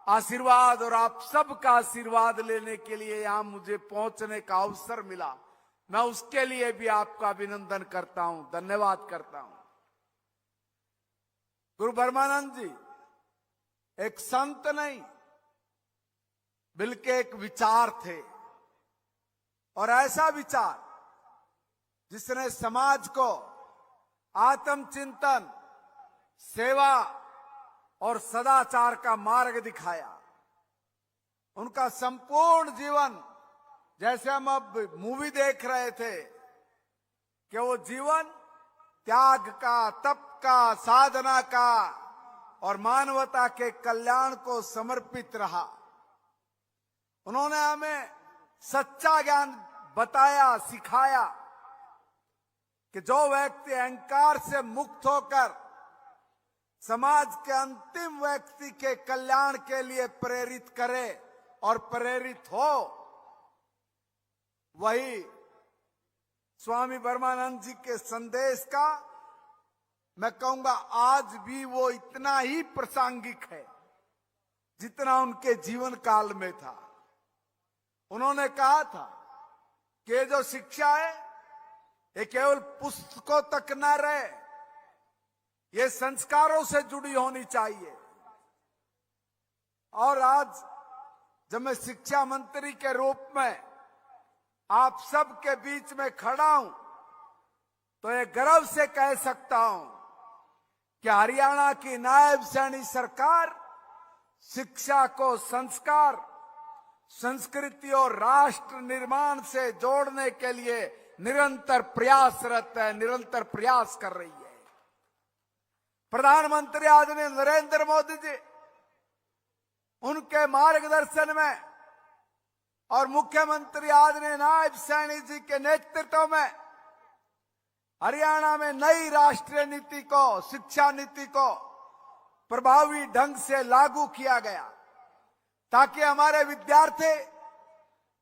आशीर्वाद और आप सबका आशीर्वाद लेने के लिए यहां मुझे पहुंचने का अवसर मिला। मैं उसके लिए भी आपका अभिनंदन करता हूं, धन्यवाद करता हूं। गुरु ब्रह्मानंद जी एक संत नहीं बल्कि एक विचार थे, और ऐसा विचार जिसने समाज को आत्मचिंतन, सेवा और सदाचार का मार्ग दिखाया। उनका संपूर्ण जीवन, जैसे हम अब मूवी देख रहे थे कि वो जीवन त्याग का, तप का, साधना का और मानवता के कल्याण को समर्पित रहा। उन्होंने हमें सच्चा ज्ञान बताया, सिखाया कि जो व्यक्ति अहंकार से मुक्त होकर समाज के अंतिम व्यक्ति के कल्याण के लिए प्रेरित करे और प्रेरित हो, वही स्वामी ब्रह्मानंद जी के संदेश का मैं कहूंगा आज भी वो इतना ही प्रासंगिक है जितना उनके जीवन काल में था। उन्होंने कहा था कि ये जो शिक्षा है ये केवल पुस्तकों तक न रहे, ये संस्कारों से जुड़ी होनी चाहिए। और आज जब मैं शिक्षा मंत्री के रूप में आप सब के बीच में खड़ा हूं तो ये गर्व से कह सकता हूं कि हरियाणा की नायब सैनी सरकार शिक्षा को संस्कार, संस्कृति और राष्ट्र निर्माण से जोड़ने के लिए निरंतर प्रयासरत है, निरंतर प्रयास कर रही है। प्रधानमंत्री आदरणीय नरेंद्र मोदी जी, उनके मार्गदर्शन में और मुख्यमंत्री आदरणीय नायब सैनी जी के नेतृत्व में हरियाणा में नई राष्ट्रीय नीति को, शिक्षा नीति को प्रभावी ढंग से लागू किया गया, ताकि हमारे विद्यार्थी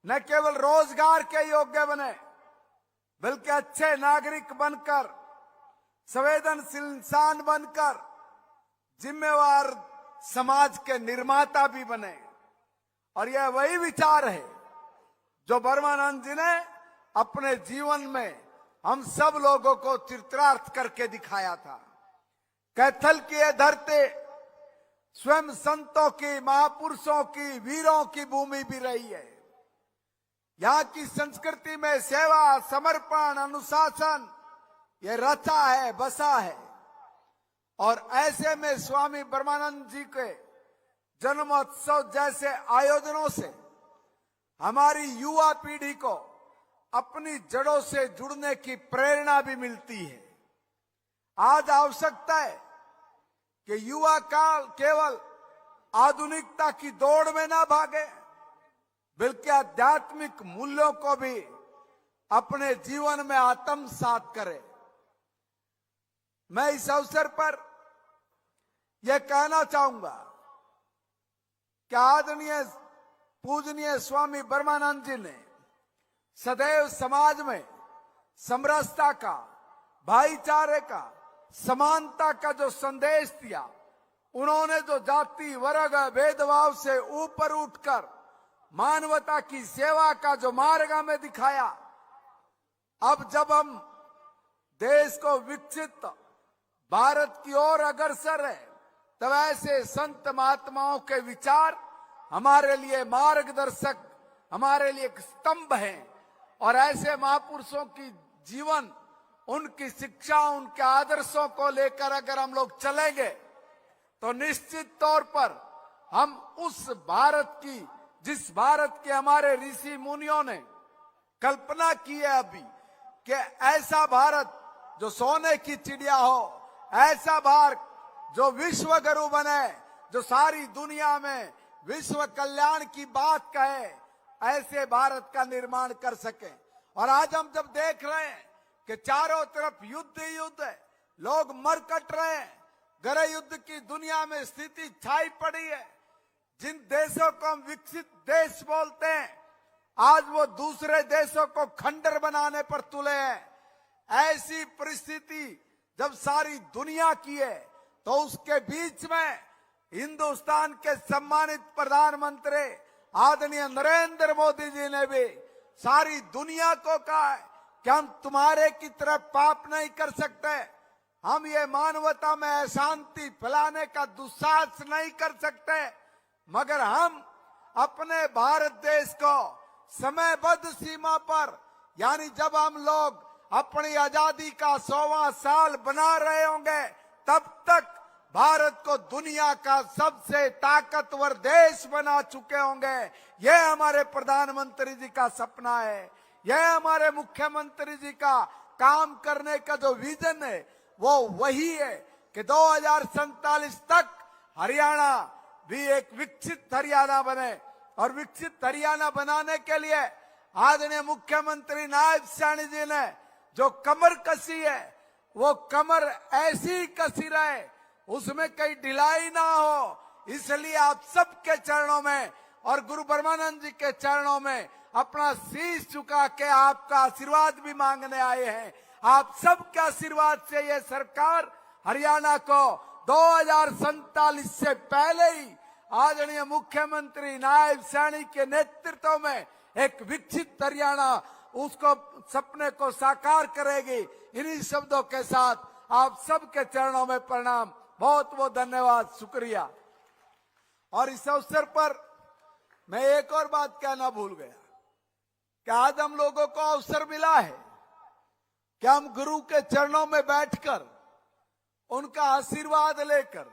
न केवल रोजगार के योग्य बने, बल्कि अच्छे नागरिक बनकर, संवेदनशील इंसान बनकर जिम्मेवार समाज के निर्माता भी बने। और यह वही विचार है जो ब्रह्मानंद जी ने अपने जीवन में हम सब लोगों को चित्रार्थ करके दिखाया था। कैथल की यह धरती स्वयं संतों की, महापुरुषों की, वीरों की भूमि भी रही है। यहाँ की संस्कृति में सेवा, समर्पण, अनुशासन ये रचा है, बसा है। और ऐसे में स्वामी ब्रह्मानंद जी के जन्मोत्सव जैसे आयोजनों से हमारी युवा पीढ़ी को अपनी जड़ों से जुड़ने की प्रेरणा भी मिलती है। आज आवश्यकता है कि युवा काल केवल आधुनिकता की दौड़ में ना भागे, बल्कि आध्यात्मिक मूल्यों को भी अपने जीवन में आत्मसात करे। मैं इस अवसर पर यह कहना चाहूंगा कि आदरणीय पूजनीय स्वामी ब्रह्मानंद जी ने सदैव समाज में समरसता का, भाईचारे का, समानता का जो संदेश दिया, उन्होंने जो जाति वर्ग भेदभाव से ऊपर उठकर मानवता की सेवा का जो मार्ग हमें दिखाया, अब जब हम देश को विकसित भारत की ओर अग्रसर है, तब ऐसे संत महात्माओं के विचार हमारे लिए मार्गदर्शक, हमारे लिए एक स्तंभ है। और ऐसे महापुरुषों की जीवन, उनकी शिक्षा, उनके आदर्शों को लेकर अगर हम लोग चलेंगे तो निश्चित तौर पर हम उस भारत की, जिस भारत के हमारे ऋषि मुनियों ने कल्पना की है अभी, कि ऐसा भारत जो सोने की चिड़िया हो, ऐसा भारत जो विश्व गुरु बने, जो सारी दुनिया में विश्व कल्याण की बात कहे, ऐसे भारत का निर्माण कर सके। और आज हम जब देख रहे हैं कि चारों तरफ युद्ध ही युद्ध है, लोग मर कट रहे हैं, गृह युद्ध की दुनिया में स्थिति छाई पड़ी है। जिन देशों को हम विकसित देश बोलते हैं, आज वो दूसरे देशों को खंडर बनाने पर तुले हैं। ऐसी परिस्थिति जब सारी दुनिया की है, तो उसके बीच में हिंदुस्तान के सम्मानित प्रधानमंत्री आदरणीय नरेंद्र मोदी जी ने भी सारी दुनिया को कहा है कि हम तुम्हारे की तरफ पाप नहीं कर सकते, हम ये मानवता में अशांति फैलाने का दुस्साहस नहीं कर सकते, मगर हम अपने भारत देश को समयबद्ध सीमा पर, यानी जब हम लोग अपनी आजादी का 100वां साल बना रहे होंगे, तब तक भारत को दुनिया का सबसे ताकतवर देश बना चुके होंगे। यह हमारे प्रधानमंत्री जी का सपना है, यह हमारे मुख्यमंत्री जी का काम करने का जो विजन है, वो वही है कि 2047 तक हरियाणा भी एक विकसित हरियाणा बने। और विकसित हरियाणा बनाने के लिए आदरणीय मुख्यमंत्री नायब सैनी जी ने जो कमर कसी है, वो कमर ऐसी कसी रहे, उसमें कहीं ढिलाई ना हो। इसलिए आप सबके चरणों में और गुरु ब्रह्मानंद जी के चरणों में अपना शीश झुका के आपका आशीर्वाद भी मांगने आए हैं। आप सबके आशीर्वाद से ये सरकार हरियाणा को 2047 से पहले ही आदरणीय मुख्यमंत्री नायब सैनी के नेतृत्व में एक विकसित हरियाणा, उसको सपने को साकार करेगी। इन्हीं शब्दों के साथ आप सबके चरणों में प्रणाम, बहुत बहुत धन्यवाद, शुक्रिया। और इस अवसर पर मैं एक और बात कहना भूल गया कि आज हम लोगों को अवसर मिला है कि हम गुरु के चरणों में बैठकर उनका आशीर्वाद लेकर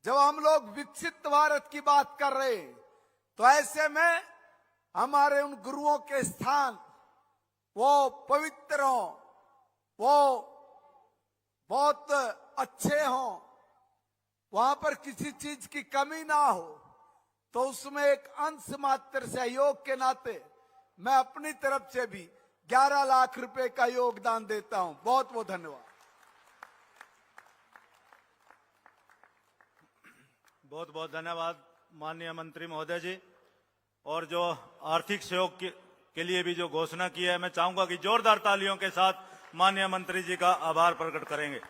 जब हम लोग विकसित भारत की बात कर रहे हैं, तो ऐसे में हमारे उन गुरुओं के स्थान वो पवित्र हों, वो बहुत अच्छे हों, वहां पर किसी चीज की कमी ना हो, तो उसमें एक अंश मात्र सहयोग के नाते मैं अपनी तरफ से भी 11 लाख रुपए का योगदान देता हूं। बहुत बहुत धन्यवाद। बहुत बहुत धन्यवाद माननीय मंत्री महोदय जी। और जो आर्थिक सहयोग के लिए भी जो घोषणा की है, मैं चाहूंगा कि जोरदार तालियों के साथ माननीय मंत्री जी का आभार प्रकट करेंगे।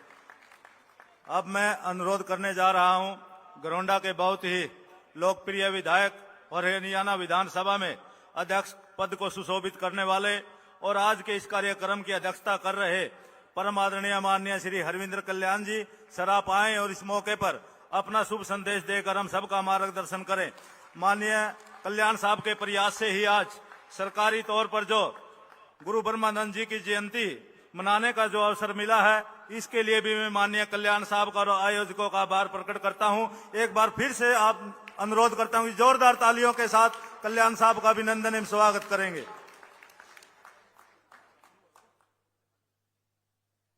अब मैं अनुरोध करने जा रहा हूं गरोंडा के बहुत ही लोकप्रिय विधायक और हरियाणा विधानसभा में अध्यक्ष पद को सुशोभित करने वाले और आज के इस कार्यक्रम की अध्यक्षता कर रहे परम आदरणीय माननीय श्री हरविंद्र कल्याण जी सराप आए और इस मौके पर अपना शुभ संदेश देकर हम सबका मार्गदर्शन करें। माननीय कल्याण साहब के प्रयास से ही आज सरकारी तौर पर जो गुरु ब्रह्मानंद जी की जयंती मनाने का जो अवसर मिला है, इसके लिए भी मैं माननीय कल्याण साहब का और आयोजकों का आभार प्रकट करता हूं। एक बार फिर से आप अनुरोध करता हूं कि जोरदार तालियों के साथ कल्याण साहब का अभिनंदन एवं स्वागत करेंगे।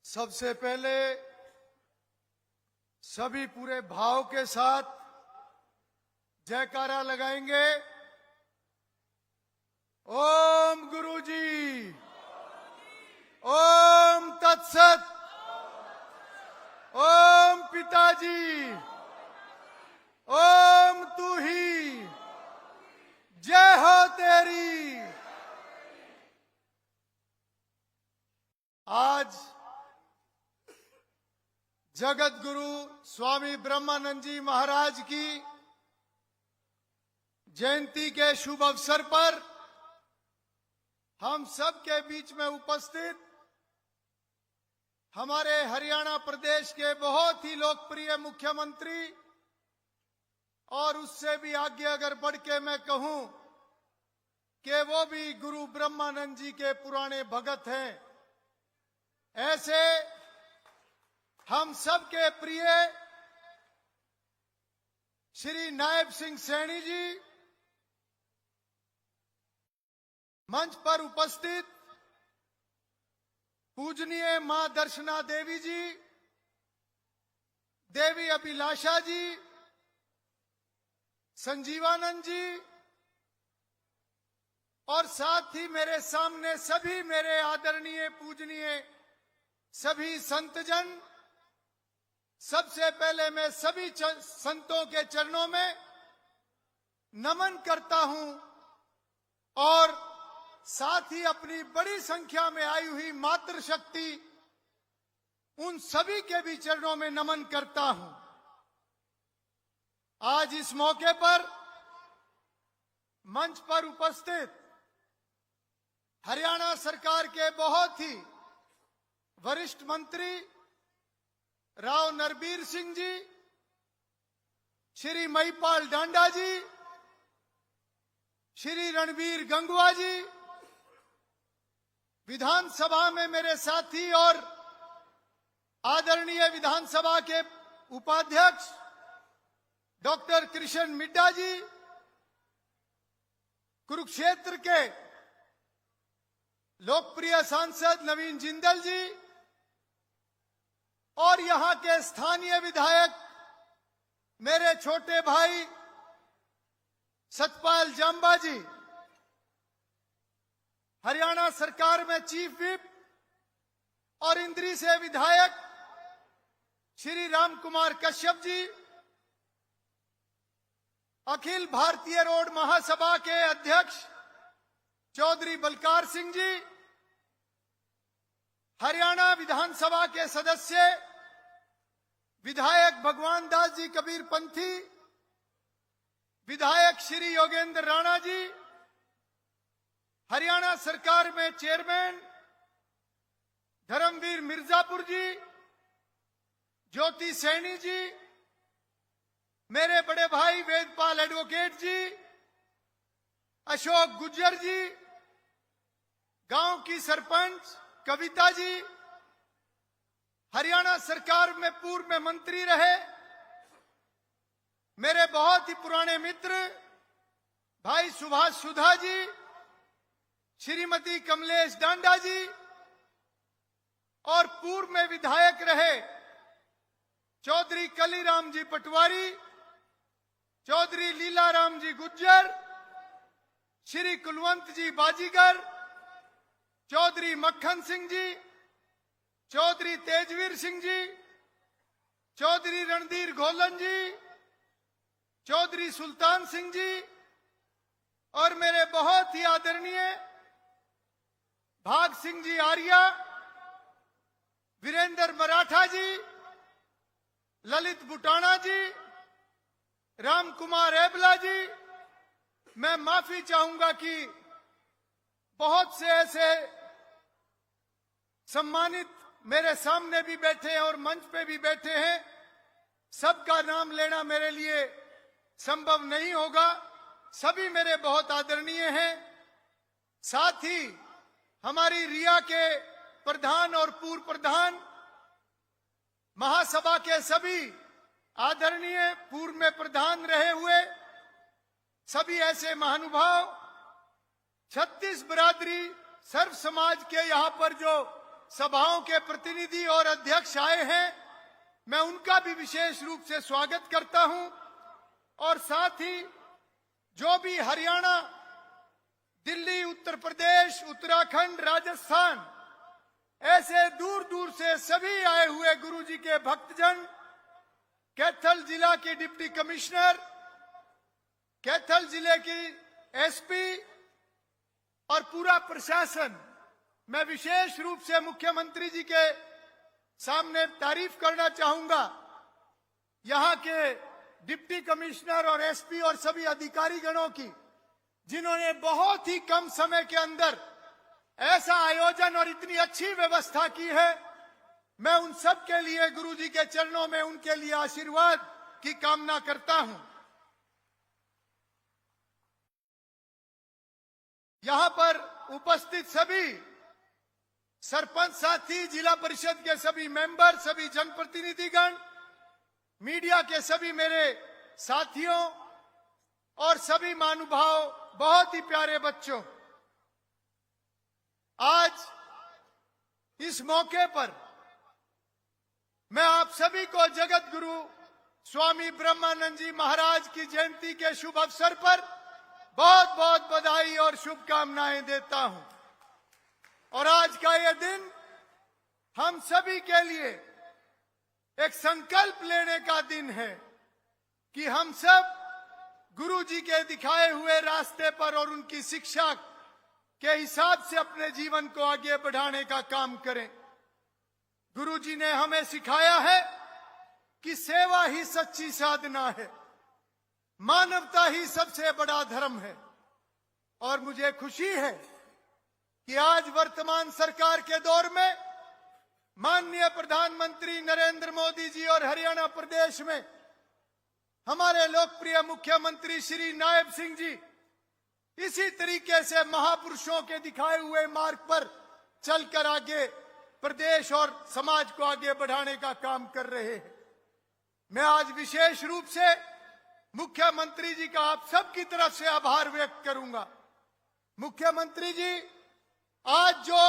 सबसे पहले सभी पूरे भाव के साथ जयकारा लगाएंगे। ओम गुरुजी, ओम तत्सत, ओम पिताजी, ओम तू ही, जय हो तेरी। आज जगत गुरु स्वामी ब्रह्मानंद जी महाराज की जयंती के शुभ अवसर पर हम सब के बीच में उपस्थित हमारे हरियाणा प्रदेश के बहुत ही लोकप्रिय मुख्यमंत्री और उससे भी आगे अगर बढ़ के मैं कहूं कि वो भी गुरु ब्रह्मानंद जी के पुराने भगत हैं, ऐसे हम सब के प्रिय श्री नायब सिंह सैनी जी, मंच पर उपस्थित पूजनीय मां दर्शना देवी जी, देवी अभिलाषा जी, संजीवानंद जी और साथ ही मेरे सामने सभी मेरे आदरणीय पूजनीय सभी संतजन, सबसे पहले मैं सभी संतों के चरणों में नमन करता हूं और साथ ही अपनी बड़ी संख्या में आई हुई मातृशक्ति उन सभी के भी चरणों में नमन करता हूं। आज इस मौके पर मंच पर उपस्थित हरियाणा सरकार के बहुत ही वरिष्ठ मंत्री राव नरबीर सिंह जी, श्री महिपाल डांडा जी, श्री रणबीर गंगवा जी, विधानसभा में मेरे साथी और आदरणीय विधानसभा के उपाध्यक्ष डॉक्टर कृष्ण मिड्डा जी, कुरुक्षेत्र के लोकप्रिय सांसद नवीन जिंदल जी और यहां के स्थानीय विधायक मेरे छोटे भाई सतपाल जांबा जी, हरियाणा सरकार में चीफ विप और इंद्री से विधायक श्री राम कुमार कश्यप जी, अखिल भारतीय रोड महासभा के अध्यक्ष चौधरी बलकार सिंह जी, हरियाणा विधानसभा के सदस्य विधायक भगवान दास जी कबीर पंथी, विधायक श्री योगेंद्र राणा जी, हरियाणा सरकार में चेयरमैन धर्मवीर मिर्जापुर जी, ज्योति सैनी जी, मेरे बड़े भाई वेदपाल एडवोकेट जी, अशोक गुज्जर जी, गांव की सरपंच कविता जी, हरियाणा सरकार में पूर्व में मंत्री रहे मेरे बहुत ही पुराने मित्र भाई सुभाष सुधा जी, श्रीमती कमलेश डांडा जी और पूर्व में विधायक रहे चौधरी कलीराम जी पटवारी, चौधरी लीलाराम जी गुज्जर, श्री कुलवंत जी बाजीगर, चौधरी मक्खन सिंह जी, चौधरी तेजवीर सिंह जी, चौधरी रणधीर घोलन जी, चौधरी सुल्तान सिंह जी और मेरे बहुत ही आदरणीय भाग सिंह जी आर्या, वीरेंद्र मराठा जी, ललित बुटाना जी, राम कुमार एबला जी। मैं माफी चाहूंगा कि बहुत से ऐसे सम्मानित मेरे सामने भी बैठे हैं और मंच पे भी बैठे हैं, सबका नाम लेना मेरे लिए संभव नहीं होगा। सभी मेरे बहुत आदरणीय हैं। साथ ही हमारी रिया के प्रधान और पूर्व प्रधान, महासभा के सभी आदरणीय पूर्व में प्रधान रहे हुए सभी ऐसे महानुभाव, 36 बिरादरी सर्व समाज के यहाँ पर जो सभाओं के प्रतिनिधि और अध्यक्ष आए हैं, मैं उनका भी विशेष रूप से स्वागत करता हूं। और साथ ही जो भी हरियाणा, दिल्ली, उत्तर प्रदेश, उत्तराखंड, राजस्थान, ऐसे दूर दूर से सभी आए हुए गुरु जी के भक्तजन, कैथल जिला की डिप्टी कमिश्नर, कैथल जिले की एसपी और पूरा प्रशासन, मैं विशेष रूप से मुख्यमंत्री जी के सामने तारीफ करना चाहूंगा। यहां के डिप्टी कमिश्नर और एसपी और सभी अधिकारी गणों की, जिन्होंने बहुत ही कम समय के अंदर ऐसा आयोजन और इतनी अच्छी व्यवस्था की है। मैं उन सब के लिए गुरु जी के चरणों में उनके लिए आशीर्वाद की कामना करता हूं। यहां पर उपस्थित सभी सरपंच साथी, जिला परिषद के सभी मेंबर, सभी जनप्रतिनिधिगण, मीडिया के सभी मेरे साथियों और सभी महानुभाव, बहुत ही प्यारे बच्चों, आज इस मौके पर मैं आप सभी को जगत गुरु स्वामी ब्रह्मानंद जी महाराज की जयंती के शुभ अवसर पर बहुत बहुत बधाई और शुभकामनाएं देता हूं। और आज का यह दिन हम सभी के लिए एक संकल्प लेने का दिन है कि हम सब गुरु जी के दिखाए हुए रास्ते पर और उनकी शिक्षा के हिसाब से अपने जीवन को आगे बढ़ाने का काम करें। गुरु जी ने हमें सिखाया है कि सेवा ही सच्ची साधना है, मानवता ही सबसे बड़ा धर्म है। और मुझे खुशी है कि आज वर्तमान सरकार के दौर में माननीय प्रधानमंत्री नरेंद्र मोदी जी और हरियाणा प्रदेश में हमारे लोकप्रिय मुख्यमंत्री श्री नायब सिंह जी इसी तरीके से महापुरुषों के दिखाए हुए मार्ग पर चलकर आगे प्रदेश और समाज को आगे बढ़ाने का काम कर रहे हैं। मैं आज विशेष रूप से मुख्यमंत्री जी का आप सबकी तरफ से आभार व्यक्त करूंगा। मुख्यमंत्री जी, आज जो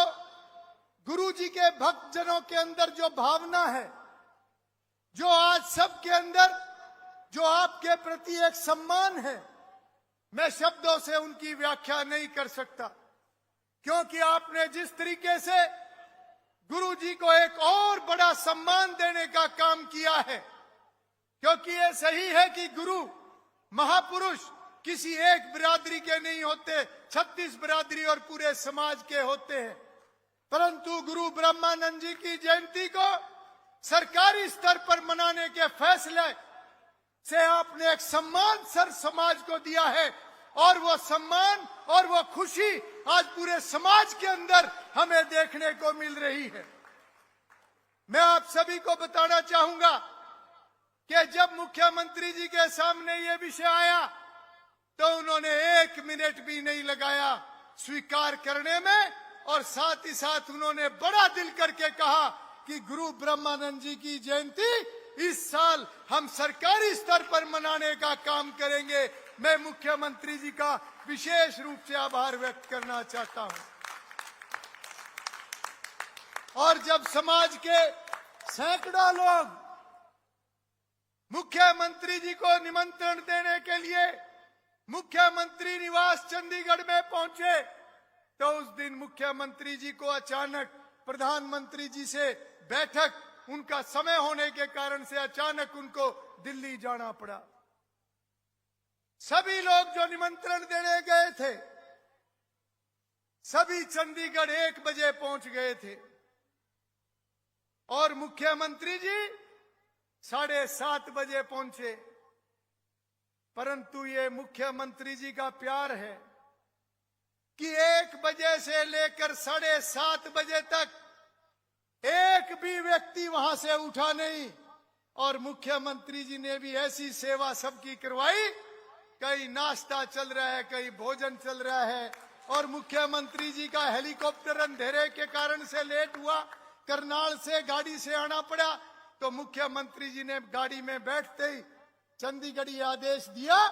गुरु जी के भक्तजनों के अंदर जो भावना है, जो आज सबके अंदर जो आपके प्रति एक सम्मान है, मैं शब्दों से उनकी व्याख्या नहीं कर सकता। क्योंकि आपने जिस तरीके से गुरु जी को एक और बड़ा सम्मान देने का काम किया है, क्योंकि ये सही है कि गुरु महापुरुष किसी एक बिरादरी के नहीं होते, 36 बिरादरी और पूरे समाज के होते हैं। परंतु गुरु ब्रह्मानंद जी की जयंती को सरकारी स्तर पर मनाने के फैसले से आपने एक सम्मान सर समाज को दिया है, और वो सम्मान और वो खुशी आज पूरे समाज के अंदर हमें देखने को मिल रही है। मैं आप सभी को बताना चाहूंगा कि जब मुख्यमंत्री जी के सामने ये विषय आया तो उन्होंने 1 मिनट भी नहीं लगाया स्वीकार करने में, और साथ ही साथ उन्होंने बड़ा दिल करके कहा कि गुरु ब्रह्मानंद जी की जयंती इस साल हम सरकारी स्तर पर मनाने का काम करेंगे। मैं मुख्यमंत्री जी का विशेष रूप से आभार व्यक्त करना चाहता हूं। और जब समाज के सैकड़ों लोग मुख्यमंत्री जी को निमंत्रण देने के लिए मुख्यमंत्री निवास चंडीगढ़ में पहुंचे, तो उस दिन मुख्यमंत्री जी को अचानक प्रधानमंत्री जी से बैठक, उनका समय होने के कारण से अचानक उनको दिल्ली जाना पड़ा। सभी लोग जो निमंत्रण देने गए थे, सभी चंडीगढ़ 1 बजे पहुंच गए थे और मुख्यमंत्री जी 7:30 बजे पहुंचे। परंतु ये मुख्यमंत्री जी का प्यार है कि 1 बजे से लेकर 7:30 बजे तक एक भी व्यक्ति वहां से उठा नहीं। और मुख्यमंत्री जी ने भी ऐसी सेवा सबकी करवाई, कहीं नाश्ता चल रहा है, कहीं भोजन चल रहा है। और मुख्यमंत्री जी का हेलीकॉप्टर अंधेरे के कारण से लेट हुआ, करनाल से गाड़ी से आना पड़ा, तो मुख्यमंत्री जी ने गाड़ी में बैठते ही चंडीगढ़ आदेश दिया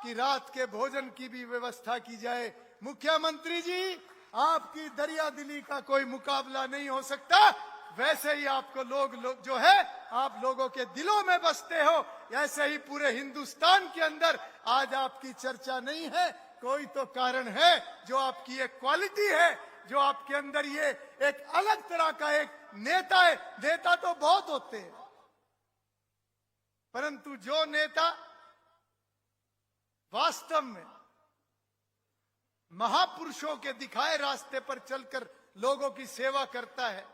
कि रात के भोजन की भी व्यवस्था की जाए। मुख्यमंत्री जी, आपकी दरिया दिली का कोई मुकाबला नहीं हो सकता। वैसे ही आपको लोग जो है आप लोगों के दिलों में बसते हो, ऐसे ही पूरे हिंदुस्तान के अंदर आज आपकी चर्चा नहीं है। कोई तो कारण है, जो आपकी एक क्वालिटी है, जो आपके अंदर ये एक अलग तरह का एक नेता है। नेता तो बहुत होते हैं, परंतु जो नेता वास्तव में महापुरुषों के दिखाए रास्ते पर चलकर लोगों की सेवा करता है,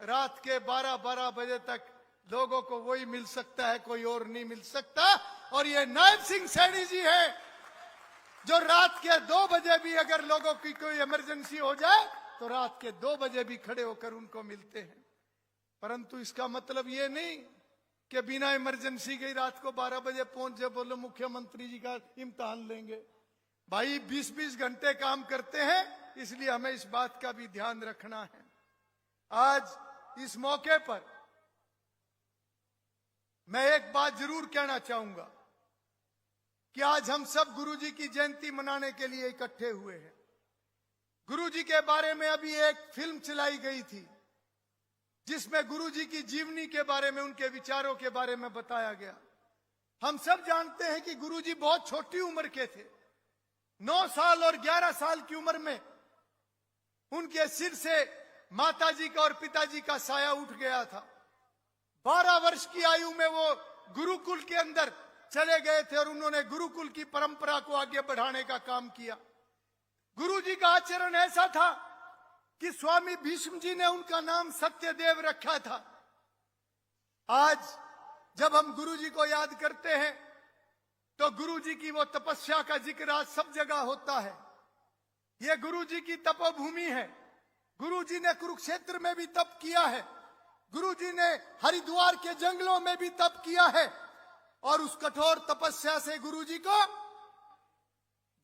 रात के 12-12 बजे तक लोगों को वही मिल सकता है, कोई और नहीं मिल सकता। और ये नायब सिंह सैनी जी है, जो रात के 2 बजे भी अगर लोगों की कोई इमरजेंसी हो जाए तो रात के 2 बजे भी खड़े होकर उनको मिलते हैं। परंतु इसका मतलब ये नहीं कि बिना इमरजेंसी के रात को 12 बजे पहुंच जाए, बोलो मुख्यमंत्री जी का इम्तिहान लेंगे। भाई 20-20 घंटे काम करते हैं, इसलिए हमें इस बात का भी ध्यान रखना है। आज इस मौके पर मैं एक बात जरूर कहना चाहूंगा कि आज हम सब गुरुजी की जयंती मनाने के लिए इकट्ठे हुए हैं। गुरुजी के बारे में अभी एक फिल्म चलाई गई थी, जिसमें गुरुजी की जीवनी के बारे में, उनके विचारों के बारे में बताया गया। हम सब जानते हैं कि गुरुजी बहुत छोटी उम्र के थे। 9 साल और 11 साल की उम्र में उनके सिर से माताजी का और पिताजी का साया उठ गया था। 12 वर्ष की आयु में वो गुरुकुल के अंदर चले गए थे और उन्होंने गुरुकुल की परंपरा को आगे बढ़ाने का काम किया। गुरुजी का आचरण ऐसा था कि स्वामी भीष्म जी ने उनका नाम सत्यदेव रखा था। आज जब हम गुरुजी को याद करते हैं तो गुरुजी की वो तपस्या का जिक्र आज सब जगह होता है। ये गुरुजी की तपोभूमि है। गुरुजी ने कुरुक्षेत्र में भी तप किया है, गुरुजी ने हरिद्वार के जंगलों में भी तप किया है। और उस कठोर तपस्या से गुरुजी को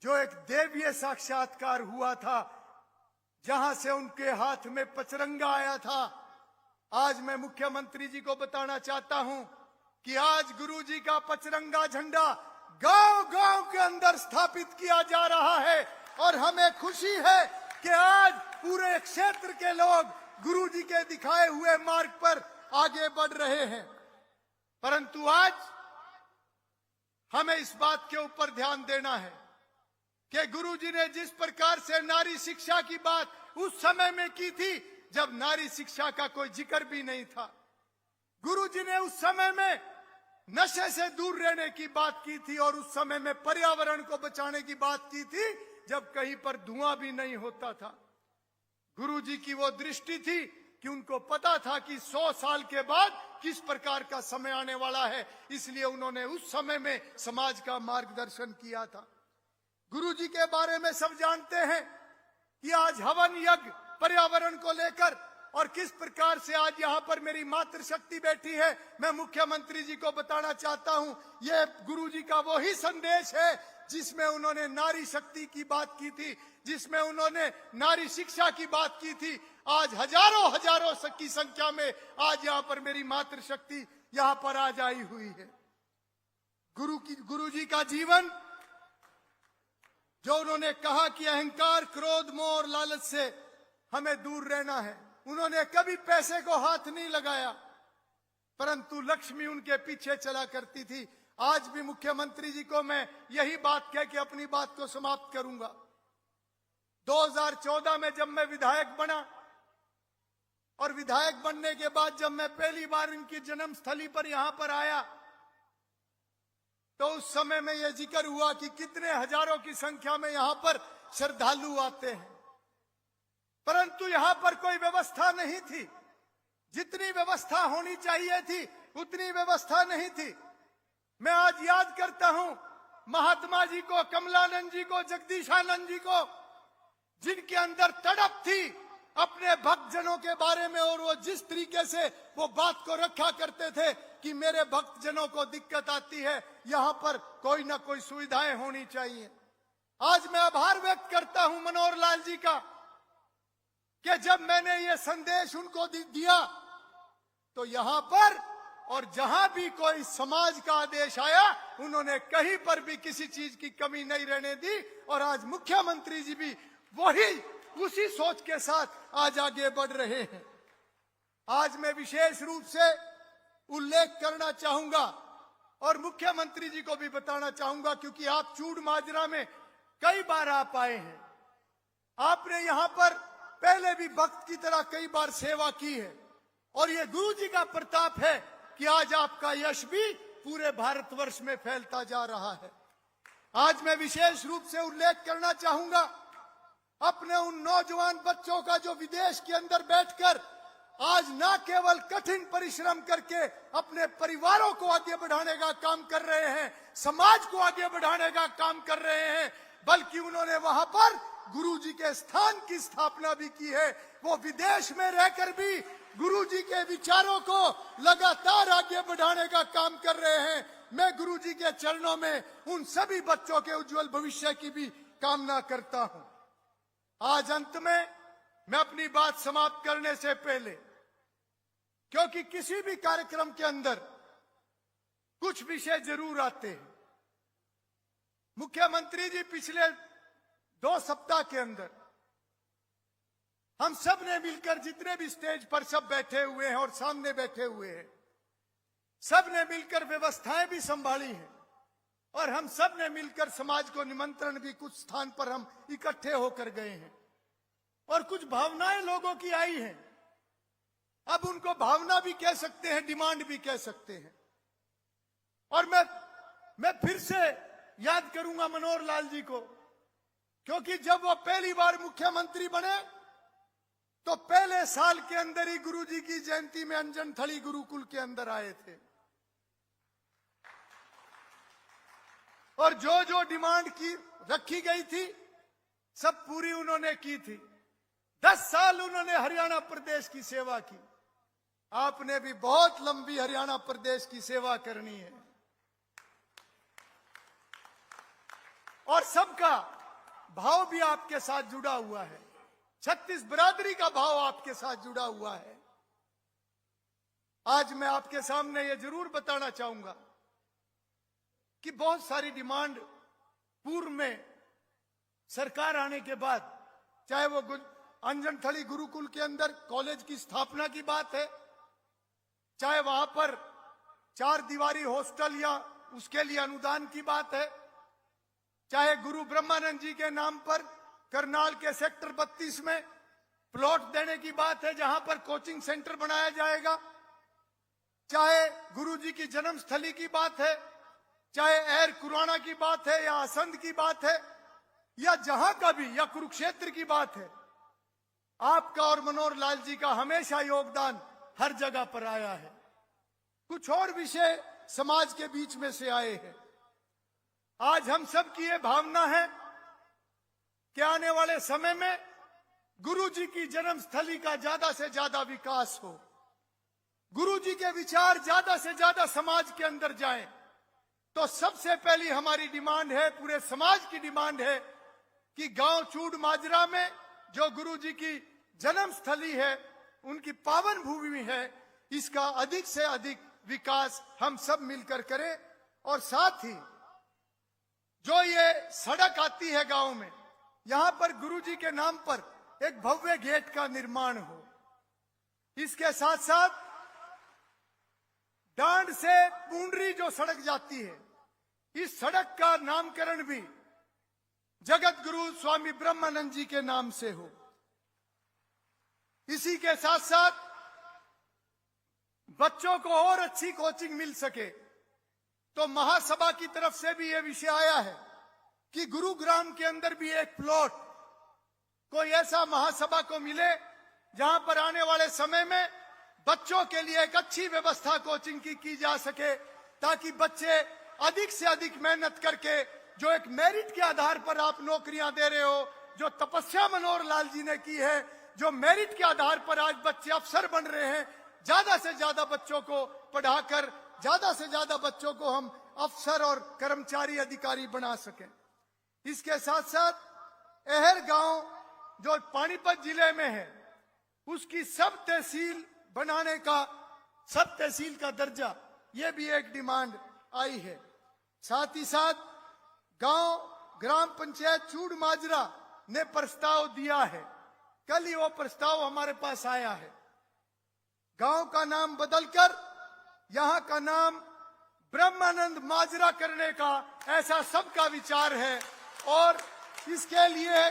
जो एक देवीय साक्षात्कार हुआ था, जहां से उनके हाथ में पचरंगा आया था, आज मैं मुख्यमंत्री जी को बताना चाहता हूं कि आज गुरुजी का पचरंगा झंडा गांव-गांव के अंदर स्थापित किया जा रहा है। और हमें खुशी है कि आज पूरे क्षेत्र के लोग गुरुजी के दिखाए हुए मार्ग पर आगे बढ़ रहे हैं। परंतु आज हमें इस बात के ऊपर ध्यान देना है कि गुरुजी ने जिस प्रकार से नारी शिक्षा की बात उस समय में की थी, जब नारी शिक्षा का कोई जिक्र भी नहीं था। गुरुजी ने उस समय में नशे से दूर रहने की बात की थी और उस समय में पर्यावरण को बचाने की बात की थी, जब कहीं पर धुआं भी नहीं होता था। गुरुजी की वो दृष्टि थी कि उनको पता था कि 100 साल के बाद किस प्रकार का समय आने वाला है, इसलिए उन्होंने उस समय में समाज का मार्गदर्शन किया था। गुरुजी के बारे में सब जानते हैं कि आज हवन यज्ञ पर्यावरण को लेकर, और किस प्रकार से आज यहाँ पर मेरी मातृशक्ति बैठी है, मैं मुख्यमंत्री जी को बताना चाहता हूँ। ये गुरुजी का वो ही संदेश है जिसमें उन्होंने नारी शक्ति की बात की थी, जिसमें उन्होंने नारी शिक्षा की बात की थी। आज हजारों की संख्या में आज यहाँ पर मेरी मातृशक्ति यहां पर आज आई हुई है। गुरु जी का जीवन, जो उन्होंने कहा कि अहंकार, क्रोध, मोह और लालच से हमें दूर रहना है, उन्होंने कभी पैसे को हाथ नहीं लगाया, परंतु लक्ष्मी उनके पीछे चला करती थी। आज भी मुख्यमंत्री जी को मैं यही बात कह के अपनी बात को समाप्त करूंगा। 2014 में जब मैं विधायक बना और विधायक बनने के बाद जब मैं पहली बार इनकी जन्मस्थली पर यहां पर आया, तो उस समय में यह जिक्र हुआ कि कितने हजारों की संख्या में यहां पर श्रद्धालु आते हैं, परंतु यहां पर कोई व्यवस्था नहीं थी। जितनी व्यवस्था होनी चाहिए थी उतनी व्यवस्था नहीं थी। मैं आज याद करता हूं महात्मा जी को, कमलानंद जी को, जगदीशानंद जी को, जिनके अंदर तड़प थी अपने भक्तजनों के बारे में, और वो जिस तरीके से वो बात को रखा करते थे कि मेरे भक्तजनों को दिक्कत आती है, यहां पर कोई ना कोई सुविधाएं होनी चाहिए। आज मैं आभार व्यक्त करता हूं मनोहर लाल जी का कि जब मैंने ये संदेश उनको दिया तो यहां पर और जहां भी कोई समाज का आदेश आया, उन्होंने कहीं पर भी किसी चीज की कमी नहीं रहने दी। और आज मुख्यमंत्री जी भी वही उसी सोच के साथ आज आगे बढ़ रहे हैं। आज मैं विशेष रूप से उल्लेख करना चाहूंगा और मुख्यमंत्री जी को भी बताना चाहूंगा, क्योंकि आप चूड़ माजरा में कई बार आप आए हैं, आपने यहां पर पहले भी भक्त की तरह कई बार सेवा की है, और ये गुरु जी का प्रताप है कि आज आपका यश भी पूरे भारतवर्ष में फैलता जा रहा है। आज मैं विशेष रूप से उल्लेख करना चाहूंगा अपने उन नौजवान बच्चों का जो विदेश के अंदर बैठकर आज न केवल कठिन परिश्रम करके अपने परिवारों को आगे बढ़ाने का काम कर रहे हैं, समाज को आगे बढ़ाने का काम कर रहे हैं, बल्कि उन्होंने वहां पर गुरु जी के स्थान की स्थापना भी की है। वो विदेश में रहकर भी गुरु जी के विचारों को लगातार आगे बढ़ाने का काम कर रहे हैं। मैं गुरु जी के चरणों में उन सभी बच्चों के उज्जवल भविष्य की भी कामना करता हूं। आज अंत में मैं अपनी बात समाप्त करने से पहले, क्योंकि किसी भी कार्यक्रम के अंदर कुछ विषय जरूर आते हैं, मुख्यमंत्री जी पिछले 2 सप्ताह के अंदर हम सब ने मिलकर, जितने भी स्टेज पर सब बैठे हुए हैं और सामने बैठे हुए हैं, सब ने मिलकर व्यवस्थाएं भी संभाली हैं, और हम सब ने मिलकर समाज को निमंत्रण भी कुछ स्थान पर हम इकट्ठे होकर गए हैं, और कुछ भावनाएं लोगों की आई हैं। अब उनको भावना भी कह सकते हैं, डिमांड भी कह सकते हैं। और मैं फिर से याद करूंगा मनोहर लाल जी को, क्योंकि जब वो पहली बार मुख्यमंत्री बने तो पहले साल के अंदर ही गुरु जी की जयंती में अंजनथली गुरुकुल के अंदर आए थे, और जो जो डिमांड की रखी गई थी सब पूरी उन्होंने की थी। 10 साल उन्होंने हरियाणा प्रदेश की सेवा की। आपने भी बहुत लंबी हरियाणा प्रदेश की सेवा करनी है, और सबका भाव भी आपके साथ जुड़ा हुआ है, 36 बिरादरी का भाव आपके साथ जुड़ा हुआ है। आज मैं आपके सामने ये जरूर बताना चाहूंगा कि बहुत सारी डिमांड पूर्व में सरकार आने के बाद, चाहे वो अंजनथली गुरुकुल के अंदर कॉलेज की स्थापना की बात है, चाहे वहां पर 4 दीवारी हॉस्टल या उसके लिए अनुदान की बात है, चाहे गुरु ब्रह्मानंद जी के नाम पर करनाल के सेक्टर 32 में प्लॉट देने की बात है जहां पर कोचिंग सेंटर बनाया जाएगा, चाहे गुरु जी की जन्मस्थली की बात है, चाहे एर कुराना की बात है, या असंध की बात है, या जहां का भी, या कुरुक्षेत्र की बात है, आपका और मनोहर लाल जी का हमेशा योगदान हर जगह पर आया है। कुछ और विषय समाज के बीच में से आए हैं। आज हम सब की ये भावना है कि आने वाले समय में गुरु जी की जन्मस्थली का ज्यादा से ज्यादा विकास हो, गुरु जी के विचार ज्यादा से ज्यादा समाज के अंदर जाएं। तो सबसे पहली हमारी डिमांड है, पूरे समाज की डिमांड है कि गांव चूड़ माजरा में जो गुरु जी की जन्मस्थली है, उनकी पावन भूमि है, इसका अधिक से अधिक विकास हम सब मिलकर करें। और साथ ही जो ये सड़क आती है गांव में, यहां पर गुरुजी के नाम पर एक भव्य गेट का निर्माण हो। इसके साथ साथ डांड से पुंडरी जो सड़क जाती है, इस सड़क का नामकरण भी जगत गुरु स्वामी ब्रह्मानंद जी के नाम से हो। इसी के साथ साथ बच्चों को और अच्छी कोचिंग मिल सके, तो महासभा की तरफ से भी यह विषय आया है कि गुरुग्राम के अंदर भी एक प्लॉट कोई ऐसा महासभा को मिले जहां पर आने वाले समय में बच्चों के लिए एक अच्छी व्यवस्था कोचिंग की जा सके, ताकि बच्चे अधिक से अधिक मेहनत करके, जो एक मेरिट के आधार पर आप नौकरियां दे रहे हो, जो तपस्या मनोहर लाल जी ने की है, जो मेरिट के आधार पर आज बच्चे अफसर बन रहे हैं, ज्यादा से ज्यादा बच्चों को पढ़ाकर ज्यादा से ज्यादा बच्चों को हम अफसर और कर्मचारी अधिकारी बना सकें। इसके साथ साथ अहर गांव जो पानीपत जिले में है, उसकी सब तहसील बनाने का, सब तहसील का दर्जा, यह भी एक डिमांड आई है। साथ ही साथ गांव ग्राम पंचायत चूड़ माजरा ने प्रस्ताव दिया है, कल ही वो प्रस्ताव हमारे पास आया है। गांव का नाम बदलकर यहां का नाम ब्रह्मानंद माजरा करने का ऐसा सबका विचार है, और इसके लिए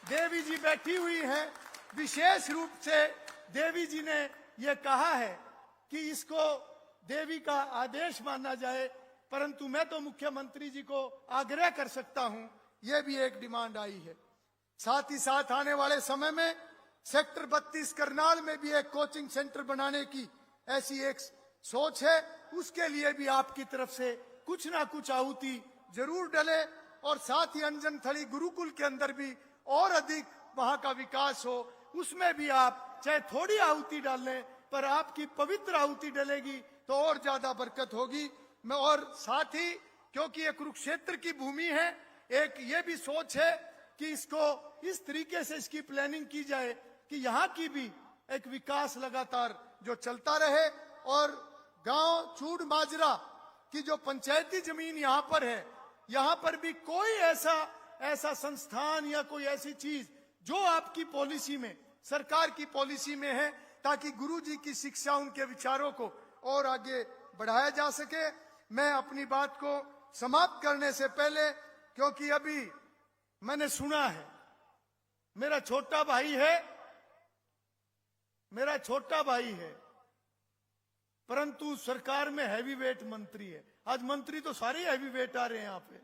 देवी जी बैठी हुई हैं। विशेष रूप से देवी जी ने यह कहा है कि इसको देवी का आदेश माना जाए, परंतु मैं तो मुख्यमंत्री जी को आग्रह कर सकता हूं, यह भी एक डिमांड आई है। साथ ही साथ आने वाले समय में सेक्टर 32 करनाल में भी एक कोचिंग सेंटर बनाने की ऐसी एक सोच है। उसके लिए भी आपकी तरफ से कुछ ना कुछ आहुति जरूर डले, और साथ ही अंजन थली गुरुकुल के अंदर भी और अधिक वहां का विकास हो, उसमें भी आप चाहे थोड़ी आहुति डाल लें, पर आपकी पवित्र आहुति डलेगी तो और ज्यादा बरकत होगी। मैं और साथ ही, क्योंकि ये कुरुक्षेत्र की भूमि है, एक ये भी सोच है कि इसको इस तरीके से इसकी प्लानिंग की जाए कि यहाँ की भी एक विकास लगातार जो चलता रहे, और गांव चूड़ माजरा की जो पंचायती जमीन यहाँ पर है, यहाँ पर भी कोई ऐसा संस्थान या कोई ऐसी चीज जो आपकी पॉलिसी में, सरकार की पॉलिसी में है, ताकि गुरुजी की शिक्षा, उनके विचारों को और आगे बढ़ाया जा सके। मैं अपनी बात को समाप्त करने से पहले, क्योंकि अभी मैंने सुना है, मेरा छोटा भाई है, परंतु सरकार में हैवी वेट मंत्री है। आज मंत्री तो सारे हैवी वेट आ रहे हैं यहाँ पे।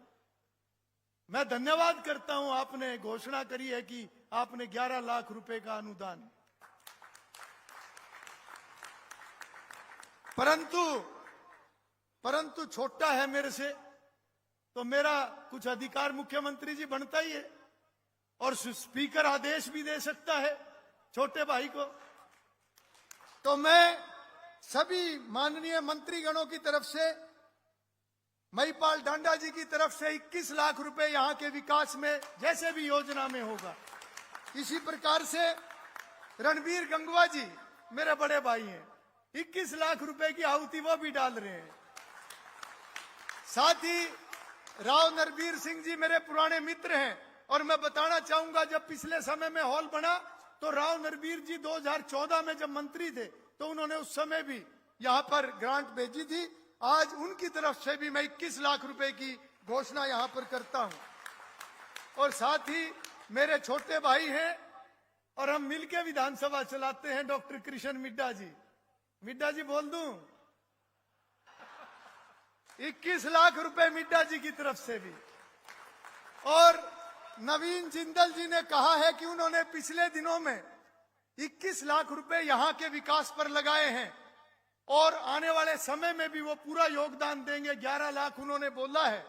मैं धन्यवाद करता हूं, आपने घोषणा करी है कि आपने 11 लाख रुपए का अनुदान, परंतु छोटा है मेरे से, तो मेरा कुछ अधिकार मुख्यमंत्री जी बनता ही है, और स्पीकर आदेश भी दे सकता है छोटे भाई को। तो मैं सभी माननीय मंत्रीगणों की तरफ से, महिपाल डांडा जी की तरफ से 21 लाख रुपए यहाँ के विकास में जैसे भी योजना में होगा, इसी प्रकार से रणबीर गंगवा जी मेरे बड़े भाई हैं, 21 लाख रुपए की आहुति वो भी डाल रहे हैं। साथ ही राव नरबीर सिंह जी मेरे पुराने मित्र हैं, और मैं बताना चाहूंगा, जब पिछले समय में हॉल बना तो राव नरबीर जी 2014 में जब मंत्री थे, तो उन्होंने उस समय भी यहाँ पर ग्रांट भेजी थी। आज उनकी तरफ से भी मैं 21 लाख रुपए की घोषणा यहाँ पर करता हूं। और साथ ही मेरे छोटे भाई हैं, और हम मिलकर विधानसभा चलाते हैं, डॉक्टर कृष्ण मिड्डा जी बोल दूं, 21 लाख रुपए मिड्डा जी की तरफ से भी। और नवीन जिंदल जी ने कहा है कि उन्होंने पिछले दिनों में 21 लाख रुपए यहाँ के विकास पर लगाए हैं, और आने वाले समय में भी वो पूरा योगदान देंगे। 11 लाख उन्होंने बोला है,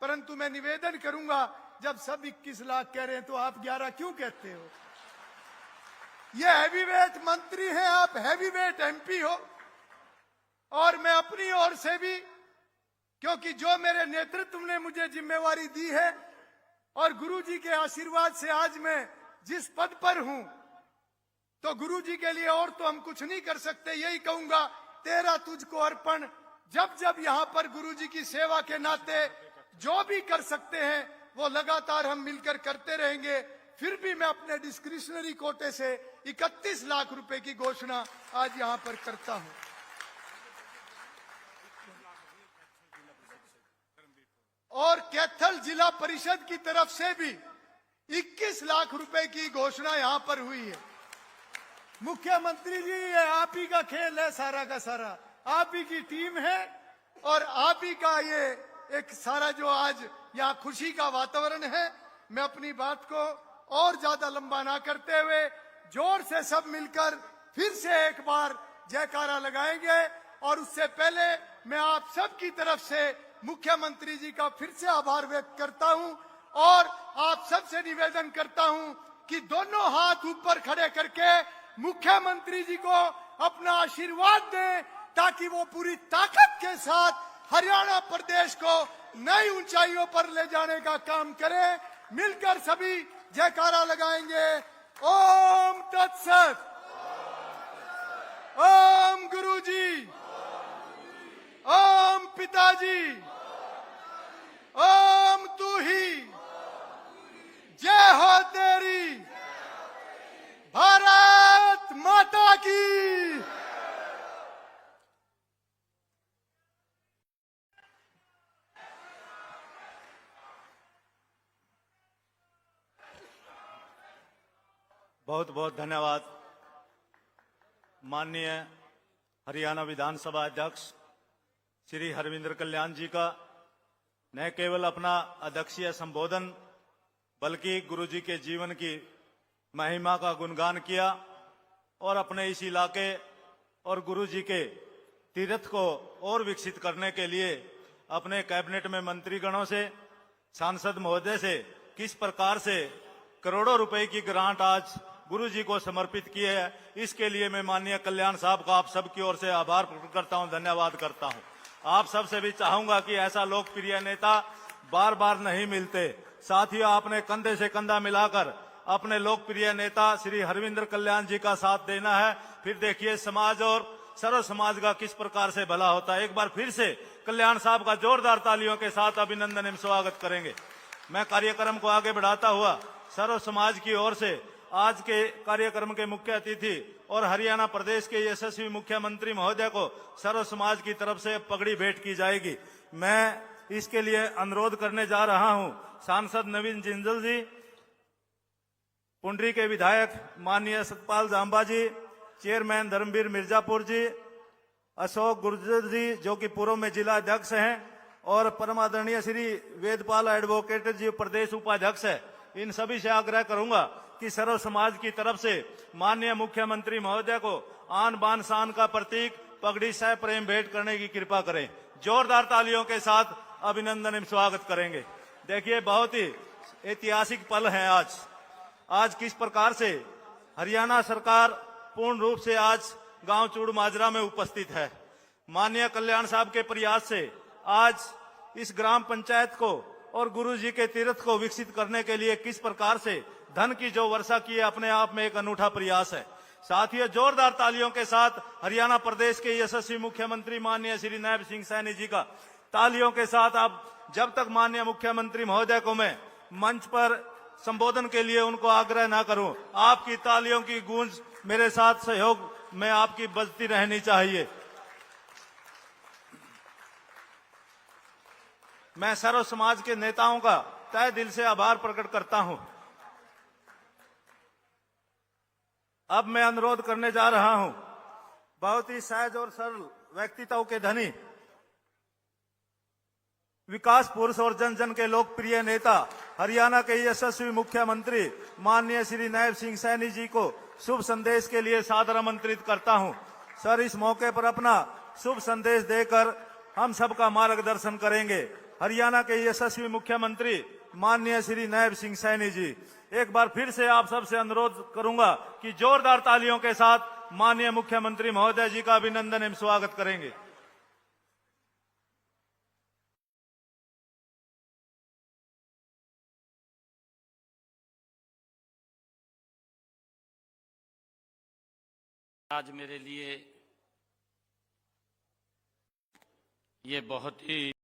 परंतु मैं निवेदन करूंगा, जब सब 21 लाख कह रहे हैं तो आप 11 क्यों कहते हो? ये हैवीवेट मंत्री हैं, आप हैवीवेट एमपी हो। और मैं अपनी ओर से भी, क्योंकि जो मेरे नेतृत्व ने मुझे जिम्मेवारी दी है, और गुरुजी के आशीर्वाद से आज मैं जिस पद पर हूं, तो गुरुजी के लिए और तो हम कुछ नहीं कर सकते। यही कहूंगा, तेरा तुझको अर्पण। जब जब यहाँ पर गुरुजी की सेवा के नाते जो भी कर सकते हैं वो लगातार हम मिलकर करते रहेंगे। फिर भी मैं अपने डिस्क्रिशनरी कोटे से 31 लाख रुपए की घोषणा आज यहाँ पर करता हूं। और कैथल जिला परिषद की तरफ से भी 21 लाख रुपए की घोषणा यहां पर हुई है। मुख्यमंत्री जी, ये आप ही का खेल है, सारा का सारा आप ही की टीम है और आप ही का ये एक सारा जो आज यहाँ खुशी का वातावरण है। मैं अपनी बात को और ज्यादा लंबा ना करते हुए जोर से सब मिलकर फिर से एक बार जयकारा लगाएंगे। और उससे पहले मैं आप सब की तरफ से मुख्यमंत्री जी का फिर से आभार व्यक्त करता हूं और आप सबसे निवेदन करता हूं कि दोनों हाथ ऊपर खड़े करके मुख्यमंत्री जी को अपना आशीर्वाद दें ताकि वो पूरी ताकत के साथ हरियाणा प्रदेश को नई ऊंचाइयों पर ले जाने का काम करें। मिलकर सभी जयकारा लगाएंगे। ओम तत्सत। ओम गुरुजी। ओम पिताजी। ओम तू ही। जय हो तेरी। भारत माता की। बहुत बहुत धन्यवाद माननीय हरियाणा विधानसभा अध्यक्ष श्री हरविंद्र कल्याण जी का। न केवल अपना अध्यक्षीय संबोधन बल्कि गुरुजी के जीवन की महिमा का गुणगान किया और अपने इस इलाके और गुरुजी के तीर्थ को और विकसित करने के लिए अपने कैबिनेट में मंत्रीगणों से, सांसद महोदय से किस प्रकार से करोड़ों रुपए की ग्रांट आज गुरुजी को समर्पित की है, इसके लिए मैं माननीय कल्याण साहब का आप सबकी ओर से आभार प्रकट करता हूं, धन्यवाद करता हूं। आप सबसे भी चाहूंगा कि ऐसा लोकप्रिय नेता बार बार नहीं मिलते। साथियों, आपने कंधे से कंधा मिलाकर अपने लोकप्रिय नेता श्री हरविंद्र कल्याण जी का साथ देना है। फिर देखिए समाज और सर्व समाज का किस प्रकार से भला होता है। एक बार फिर से कल्याण साहब का जोरदार तालियों के साथ अभिनंदन एवं स्वागत करेंगे। मैं कार्यक्रम को आगे बढ़ाता हुआ सर्व समाज की ओर से आज के कार्यक्रम के मुख्य अतिथि और हरियाणा प्रदेश के यशस्वी मुख्यमंत्री महोदय को सर्व समाज की तरफ से पगड़ी भेंट की जाएगी। मैं इसके लिए अनुरोध करने जा रहा हूं सांसद नवीन जिंदल जी, पुंडरी के विधायक माननीय सतपाल जांबा जी, चेयरमैन धर्मवीर मिर्जापुर जी, अशोक गुर्जर जी जो कि पूर्व में जिला अध्यक्ष हैं, और परम आदरणीय श्री वेदपाल एडवोकेट जी प्रदेश उपाध्यक्ष है। इन सभी से आग्रह करूंगा कि सर्व समाज की तरफ से माननीय मुख्यमंत्री महोदय को आन बान शान का प्रतीक पगड़ी सह प्रेम भेंट करने की कृपा करें। जोरदार तालियों के साथ अभिनंदन एवं स्वागत करेंगे। देखिए, बहुत ही ऐतिहासिक पल है आज किस प्रकार से हरियाणा सरकार पूर्ण रूप से आज गांव चूड़ माजरा में उपस्थित है। माननीय कल्याण साहब के प्रयास से आज इस ग्राम पंचायत को और गुरु जी के तीर्थ को विकसित करने के लिए किस प्रकार से धन की जो वर्षा की है, अपने आप में एक अनूठा प्रयास है। साथियों, जोरदार तालियों के साथ हरियाणा प्रदेश के यशस्वी मुख्यमंत्री माननीय श्री नायब सिंह सैनी जी का तालियों के साथ। अब जब तक माननीय मुख्यमंत्री महोदय को मैं मंच पर संबोधन के लिए उनको आग्रह ना करूं, आपकी तालियों की गूंज मेरे साथ सहयोग में आपकी बजती रहनी चाहिए। मैं सर्व समाज के नेताओं का तहे दिल से आभार प्रकट करता हूं। अब मैं अनुरोध करने जा रहा हूं बहुत ही सहज और सरल व्यक्तित्व के धनी, विकास पुरुष और जन जन के लोकप्रिय नेता, हरियाणा के यशस्वी मुख्यमंत्री माननीय श्री नायब सिंह सैनी जी को शुभ संदेश के लिए सादर आमंत्रित करता हूं। सर, इस मौके पर अपना शुभ संदेश देकर हम सबका मार्गदर्शन करेंगे। हरियाणा के यशस्वी मुख्यमंत्री माननीय श्री नायब सिंह सैनी जी, एक बार फिर से आप सबसे अनुरोध करूंगा कि जोरदार तालियों के साथ माननीय मुख्यमंत्री महोदय जी का अभिनंदन एवं स्वागत करेंगे। आज मेरे लिए ये बहुत ही